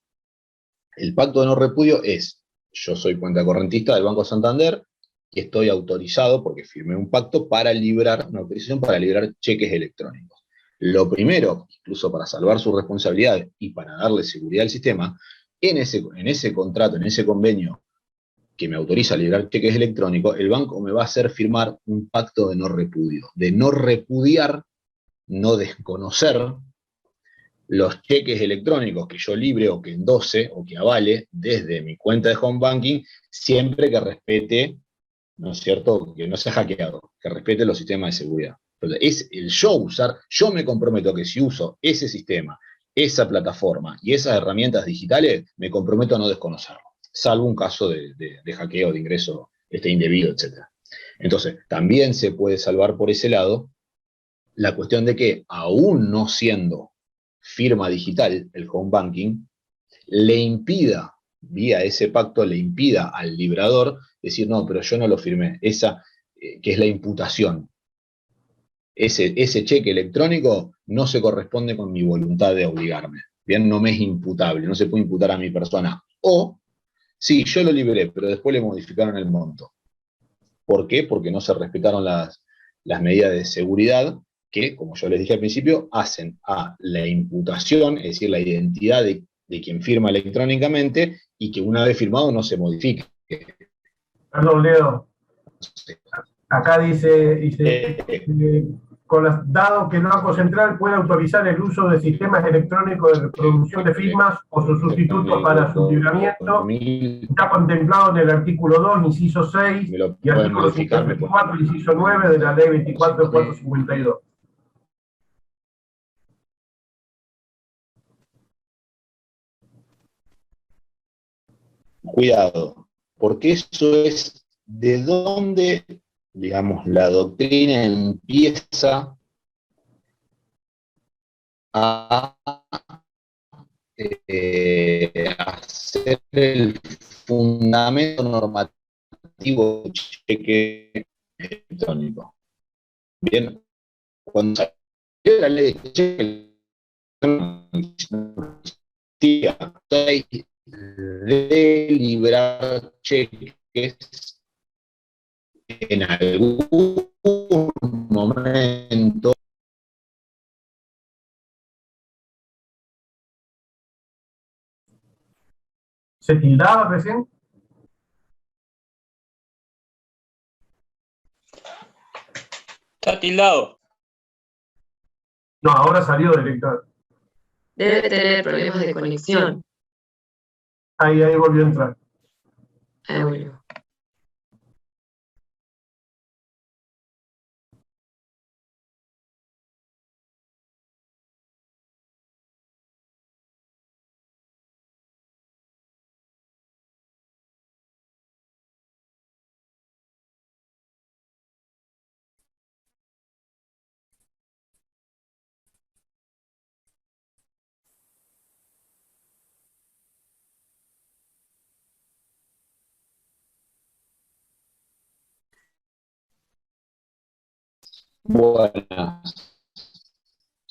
El pacto de no repudio es, yo soy cuenta correntista del Banco Santander y estoy autorizado, porque firmé un pacto, una autorización para librar cheques electrónicos. Lo primero, incluso para salvar sus responsabilidades y para darle seguridad al sistema, en ese contrato, en ese convenio que me autoriza a librar cheques electrónicos, el banco me va a hacer firmar un pacto de no repudio, de no repudiar, no desconocer los cheques electrónicos que yo libre o que endose o que avale desde mi cuenta de home banking, siempre que respete, ¿no es cierto?, que no sea hackeado, que respete los sistemas de seguridad. Entonces, es el yo me comprometo que si uso ese sistema, esa plataforma y esas herramientas digitales, me comprometo a no desconocerlo, salvo un caso de hackeo, de ingreso indebido, etc. Entonces, también se puede salvar por ese lado la cuestión de que, aún no siendo firma digital, el home banking, le impida, vía ese pacto, le impida al librador decir, no, pero yo no lo firmé, esa que es la imputación. Ese cheque electrónico no se corresponde con mi voluntad de obligarme. Bien, no me es imputable, no se puede imputar a mi persona. O, sí, yo lo liberé, pero después le modificaron el monto. ¿Por qué? Porque no se respetaron las medidas de seguridad que, como yo les dije al principio, hacen a la imputación, es decir, la identidad de quien firma electrónicamente, y que una vez firmado no se modifique. Perdón, Leo. Acá dice dado que el Banco Central puede autorizar el uso de sistemas electrónicos de reproducción de firmas o su sustituto para su libramiento, está contemplado en el artículo 2, inciso 6 y artículo 54, inciso 9 de la ley 24.452. Cuidado, porque eso es de donde, digamos, la doctrina empieza a hacer el fundamento normativo del cheque electrónico. Bien, cuando salió la ley de cheque electrónico, de librar cheques en algún momento. ¿Se tildaba recién? Está tildado. No, ahora salió director. Debe tener problemas de conexión. Ahí volvió a entrar. Bueno. Buenas.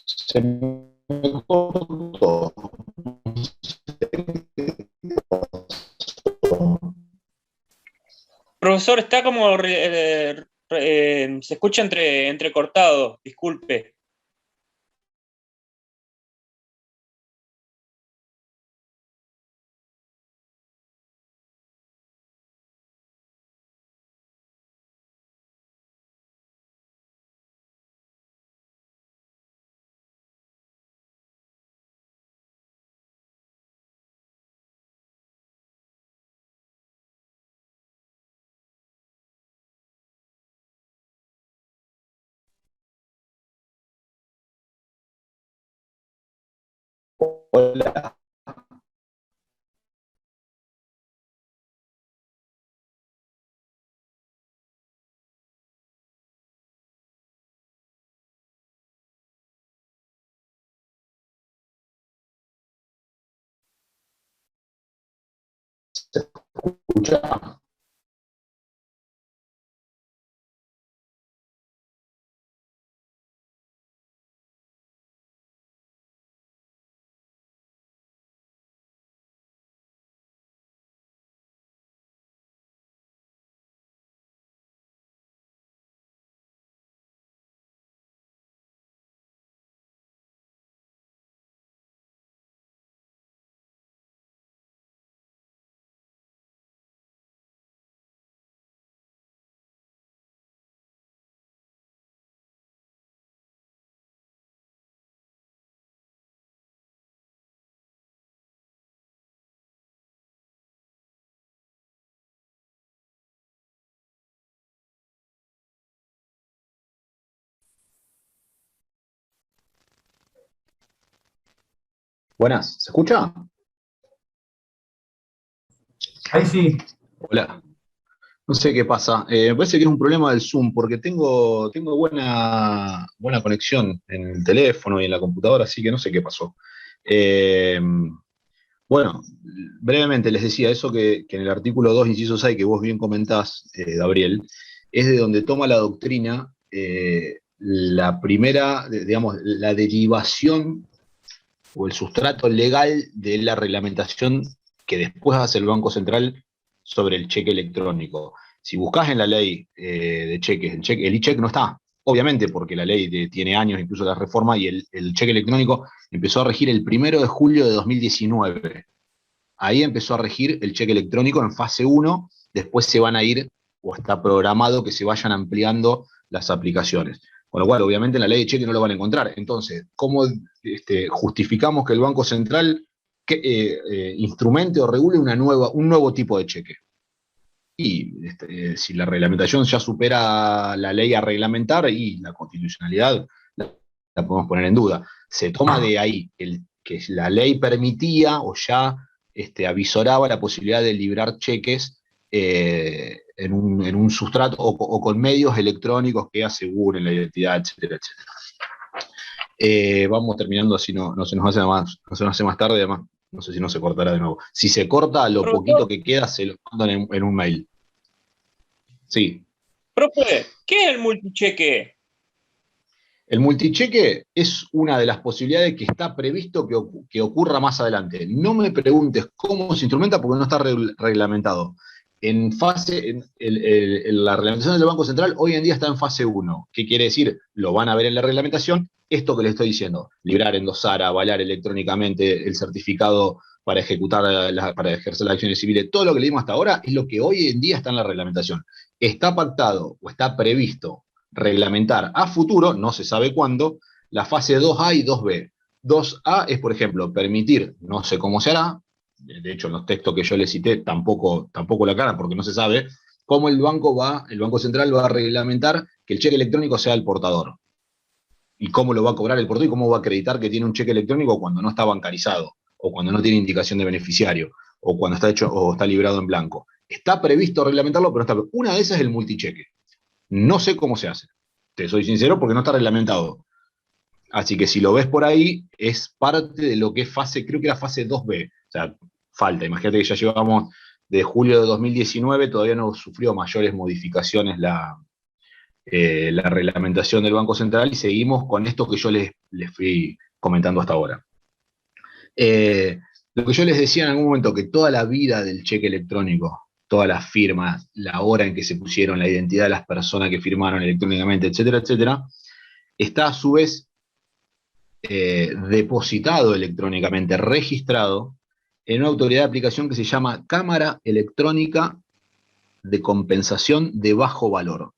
Se me cortó. Profesor, está como se escucha entrecortado, disculpe. Hola. ¿Se escucha? Buenas, ¿se escucha? Ahí sí. Hola. No sé qué pasa. Me parece que es un problema del Zoom, porque tengo buena conexión en el teléfono y en la computadora, así que no sé qué pasó. Eh, bueno, brevemente les decía eso que en el artículo 2, inciso 6, que vos bien comentás, Gabriel, es de donde toma la doctrina la primera, digamos, la derivación o el sustrato legal de la reglamentación que después hace el Banco Central sobre el cheque electrónico. Si buscas en la ley de cheques, el e-cheque no está, obviamente porque la ley tiene años, incluso la reforma, y el cheque electrónico empezó a regir el 1 de julio de 2019. Ahí empezó a regir el cheque electrónico en fase 1, después se van a ir, o está programado que se vayan ampliando las aplicaciones. Con lo cual, obviamente, en la ley de cheque no lo van a encontrar. Entonces, ¿cómo justificamos que el Banco Central instrumente o regule un nuevo tipo de cheque? Y si la reglamentación ya supera la ley a reglamentar, y la constitucionalidad la podemos poner en duda. Se toma de ahí que la ley permitía o ya avisoraba la posibilidad de librar cheques en un sustrato o con medios electrónicos que aseguren la identidad, etcétera, etcétera. Vamos terminando, así no se nos hace más tarde, además no sé si no se cortará de nuevo. Si se corta, lo poquito que queda se lo mandan en un mail. Sí. Profe, ¿qué es el multicheque? El multicheque es una de las posibilidades que está previsto que ocurra más adelante. No me preguntes cómo se instrumenta porque no está reglamentado. La reglamentación del Banco Central hoy en día está en fase 1. ¿Qué quiere decir? Lo van a ver en la reglamentación. Esto que les estoy diciendo, librar, endosar, avalar electrónicamente el certificado para para ejercer las acciones civiles, todo lo que le dimos hasta ahora es lo que hoy en día está en la reglamentación. Está pactado o está previsto reglamentar a futuro, no se sabe cuándo, la fase 2A y 2B. 2A es, por ejemplo, permitir, no sé cómo se hará, de hecho en los textos que yo les cité tampoco lo aclaran porque no se sabe, cómo el Banco Central va a reglamentar que el cheque electrónico sea el portador. Y cómo lo va a cobrar el portador y cómo va a acreditar que tiene un cheque electrónico cuando no está bancarizado, o cuando no tiene indicación de beneficiario, o cuando está hecho o está librado en blanco. Está previsto reglamentarlo, pero no está. Una de esas es el multicheque. No sé cómo se hace. Te soy sincero porque no está reglamentado. Así que si lo ves por ahí, es parte de lo que es creo que era fase 2B. O sea, falta. Imagínate que ya llevamos de julio de 2019, todavía no sufrió mayores modificaciones la reglamentación del Banco Central y seguimos con esto que yo les fui comentando hasta ahora. Lo que yo les decía en algún momento, que toda la vida del cheque electrónico, todas las firmas, la hora en que se pusieron, la identidad de las personas que firmaron electrónicamente, etcétera, etcétera, está a su vez depositado electrónicamente, registrado en una autoridad de aplicación que se llama Cámara Electrónica de Compensación de Bajo Valor.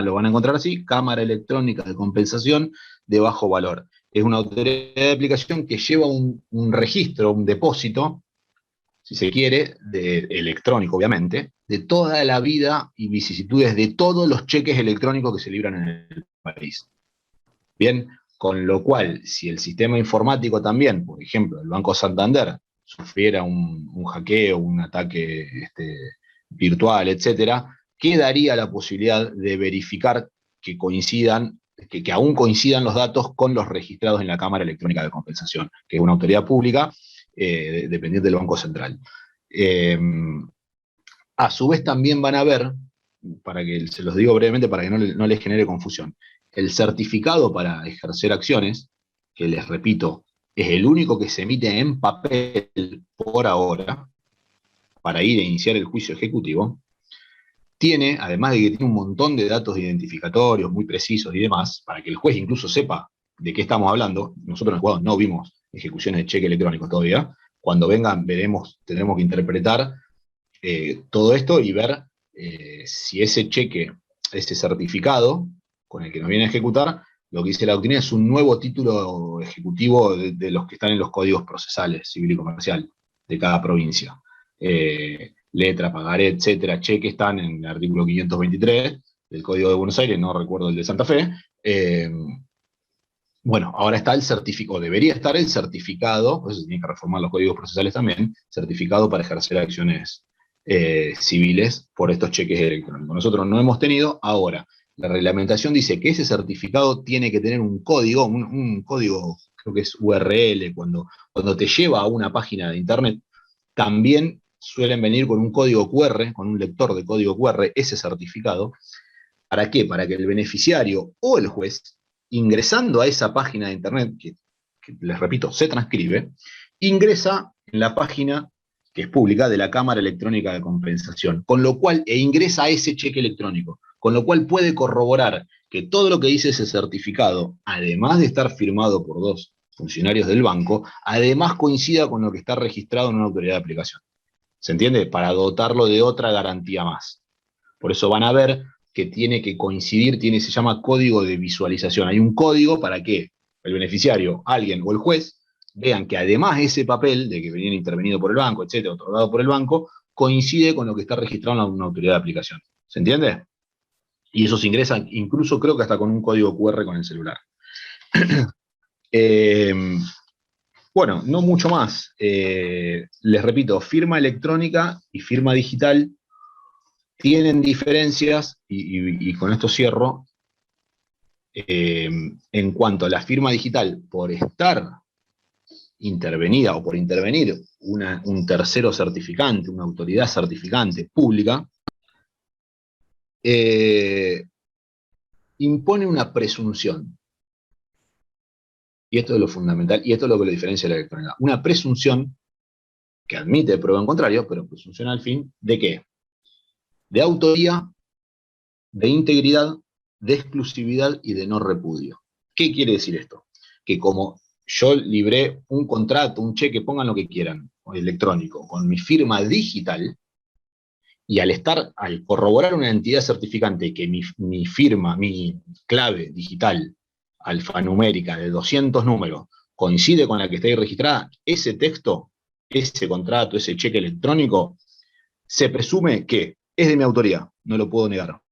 Lo van a encontrar así, Cámara Electrónica de Compensación de Bajo Valor. Es una autoridad de aplicación que lleva un registro, un depósito, si se quiere, electrónico, obviamente, de toda la vida y vicisitudes de todos los cheques electrónicos que se libran en el país. Bien, con lo cual, si el sistema informático también, por ejemplo, el Banco Santander, sufriera un hackeo, un ataque virtual, etcétera, ¿qué daría la posibilidad de verificar que aún coincidan los datos con los registrados en la Cámara Electrónica de Compensación, que es una autoridad pública dependiente del Banco Central? A su vez también van a ver, se los digo brevemente para que no les genere confusión, el certificado para ejercer acciones, que les repito, es el único que se emite en papel por ahora, para ir a iniciar el juicio ejecutivo, tiene, además de que tiene un montón de datos identificatorios muy precisos y demás, para que el juez incluso sepa de qué estamos hablando. Nosotros en el juzgado no vimos ejecuciones de cheque electrónico todavía. Cuando vengan, tendremos que interpretar todo esto y ver si ese cheque, ese certificado con el que nos viene a ejecutar, lo que dice la doctrina es un nuevo título ejecutivo de los que están en los códigos procesales, civil y comercial, de cada provincia. Letra, pagaré, etcétera, cheque están en el artículo 523 del Código de Buenos Aires, no recuerdo el de Santa Fe, Bueno, ahora está el certificado, debería estar el certificado, por eso se tiene que reformar los códigos procesales también, certificado para ejercer acciones civiles por estos cheques electrónicos. Nosotros no hemos tenido, ahora, la reglamentación dice que ese certificado tiene que tener un código, un código, creo que es URL, cuando te lleva a una página de internet, también suelen venir con un código QR, con un lector de código QR, ese certificado. ¿Para qué? Para que el beneficiario o el juez, ingresando a esa página de internet, que les repito, se transcribe, ingresa en la página que es pública de la Cámara Electrónica de Compensación, con lo cual, e ingresa a ese cheque electrónico, con lo cual puede corroborar que todo lo que dice ese certificado, además de estar firmado por dos funcionarios del banco, además coincida con lo que está registrado en una autoridad de aplicación. ¿Se entiende? Para dotarlo de otra garantía más. Por eso van a ver que tiene que coincidir, se llama código de visualización. Hay un código para que el beneficiario, alguien o el juez vean que además ese papel de que venía intervenido por el banco, etcétera, otorgado por el banco, coincide con lo que está registrado en una autoridad de aplicación. ¿Se entiende? Y eso se ingresa, incluso creo que hasta con un código QR con el celular. Bueno, no mucho más. Les repito, firma electrónica y firma digital tienen diferencias, y con esto cierro, en cuanto a la firma digital, por estar intervenida o por intervenir un tercero certificante, una autoridad certificante pública, impone una presunción. Y esto es lo fundamental, y esto es lo que lo diferencia de la electrónica. Una presunción que admite prueba en contrario, pero presunción al fin, ¿de qué? De autoría, de integridad, de exclusividad y de no repudio. ¿Qué quiere decir esto? Que como yo libré un contrato, un cheque, pongan lo que quieran, electrónico, con mi firma digital, y al corroborar una entidad certificante que mi firma, mi clave digital alfanumérica de 200 números coincide con la que está ahí registrada, ese texto, ese contrato, ese cheque electrónico, se presume que es de mi autoría, no lo puedo negar. O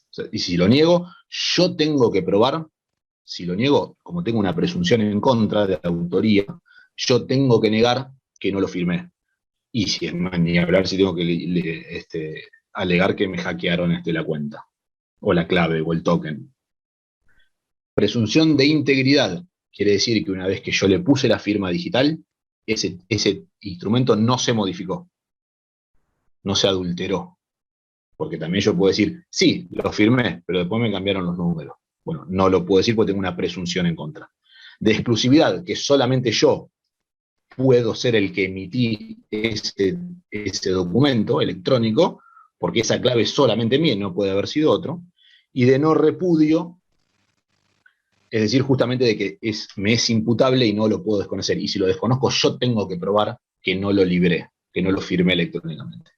sea, y si lo niego, yo tengo que probar, si lo niego, como tengo una presunción en contra de la autoría, yo tengo que negar que no lo firmé. Y si es más, ni hablar si tengo que alegar que me hackearon la cuenta, o la clave, o el token. Presunción de integridad quiere decir que una vez que yo le puse la firma digital, ese instrumento no se modificó, no se adulteró. Porque también yo puedo decir, sí, lo firmé, pero después me cambiaron los números. Bueno, no lo puedo decir porque tengo una presunción en contra. De exclusividad, que solamente yo puedo ser el que emití ese documento electrónico, porque esa clave es solamente mía, no puede haber sido otro. Y de no repudio, es decir, justamente de que me es imputable y no lo puedo desconocer. Y si lo desconozco, yo tengo que probar que no lo libré, que no lo firmé electrónicamente.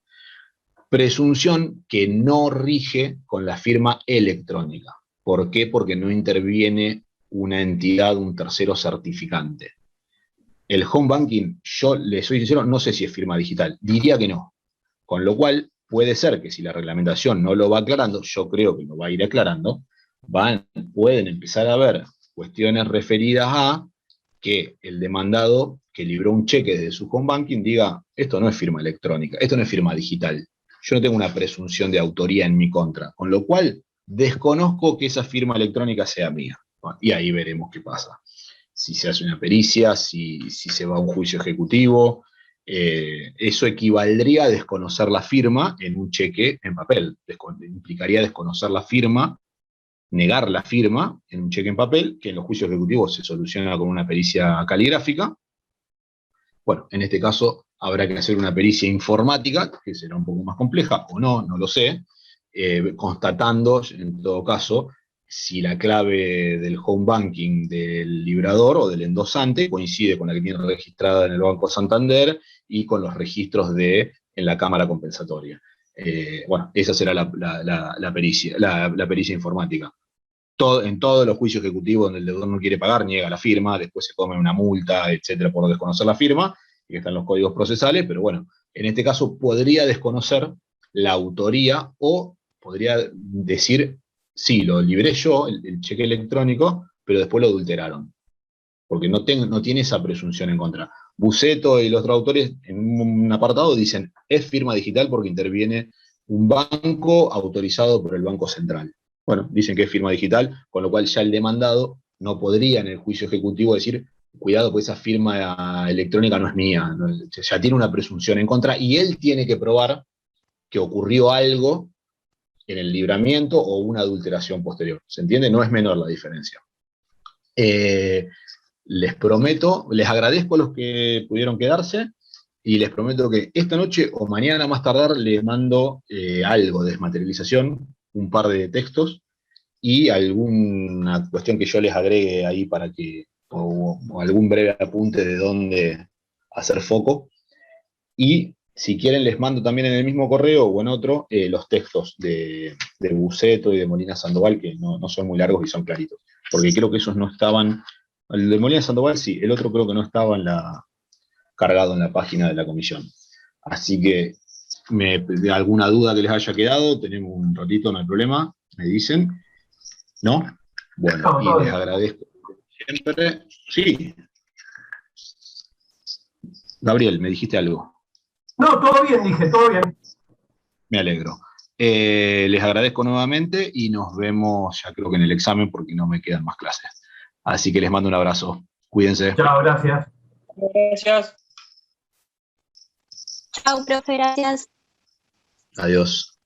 Presunción que no rige con la firma electrónica. ¿Por qué? Porque no interviene una entidad, un tercero certificante. El home banking, yo le soy sincero, no sé si es firma digital, diría que no. Con lo cual, puede ser que si la reglamentación no lo va aclarando, yo creo que lo va a ir aclarando, pueden empezar a haber cuestiones referidas a que el demandado que libró un cheque desde su home banking diga, esto no es firma electrónica, esto no es firma digital. Yo no tengo una presunción de autoría en mi contra, con lo cual desconozco que esa firma electrónica sea mía. Y ahí veremos qué pasa. Si se hace una pericia, si se va a un juicio ejecutivo, eso equivaldría a desconocer la firma en un cheque en papel. Implicaría desconocer la firma, negar la firma en un cheque en papel, que en los juicios ejecutivos se soluciona con una pericia caligráfica. Bueno, en este caso habrá que hacer una pericia informática, que será un poco más compleja, o no, no lo sé, constatando, en todo caso, si la clave del home banking del librador o del endosante coincide con la que tiene registrada en el Banco Santander y con los registros en la Cámara Compensatoria. Bueno, esa será la pericia informática. En todos los juicios ejecutivos donde el deudor no quiere pagar, niega la firma, después se come una multa, etcétera, por desconocer la firma, y que están los códigos procesales, pero bueno, en este caso podría desconocer la autoría o podría decir, sí, lo libré yo, el cheque electrónico, pero después lo adulteraron. porque no tiene esa presunción en contra. Buceto y los traductores en un apartado dicen, es firma digital porque interviene un banco autorizado por el Banco Central. Bueno, dicen que es firma digital, con lo cual ya el demandado no podría en el juicio ejecutivo decir, cuidado, pues esa firma electrónica no es mía, ¿no? Ya tiene una presunción en contra y él tiene que probar que ocurrió algo en el libramiento o una adulteración posterior. ¿Se entiende? No es menor la diferencia. Les prometo, les agradezco a los que pudieron quedarse y les prometo que esta noche o mañana más tardar les mando algo de desmaterialización, un par de textos y alguna cuestión que yo les agregue ahí para que, o algún breve apunte de dónde hacer foco. Y si quieren les mando también en el mismo correo o en otro los textos de Buceto y de Molina Sandoval, que no son muy largos y son claritos. Porque creo que esos no estaban, el de Molina Sandoval sí, el otro creo que no estaba cargado en la página de la comisión. Así que de alguna duda que les haya quedado, tenemos un ratito, no hay problema, me dicen. ¿No? Bueno, y les agradezco siempre. Sí. Gabriel, me dijiste algo. No, todo bien, dije, todo bien. Me alegro. Les agradezco nuevamente y nos vemos, ya creo que en el examen, porque no me quedan más clases. Así que les mando un abrazo. Cuídense. Chao, gracias. Gracias. Chao, profe, gracias. Adiós.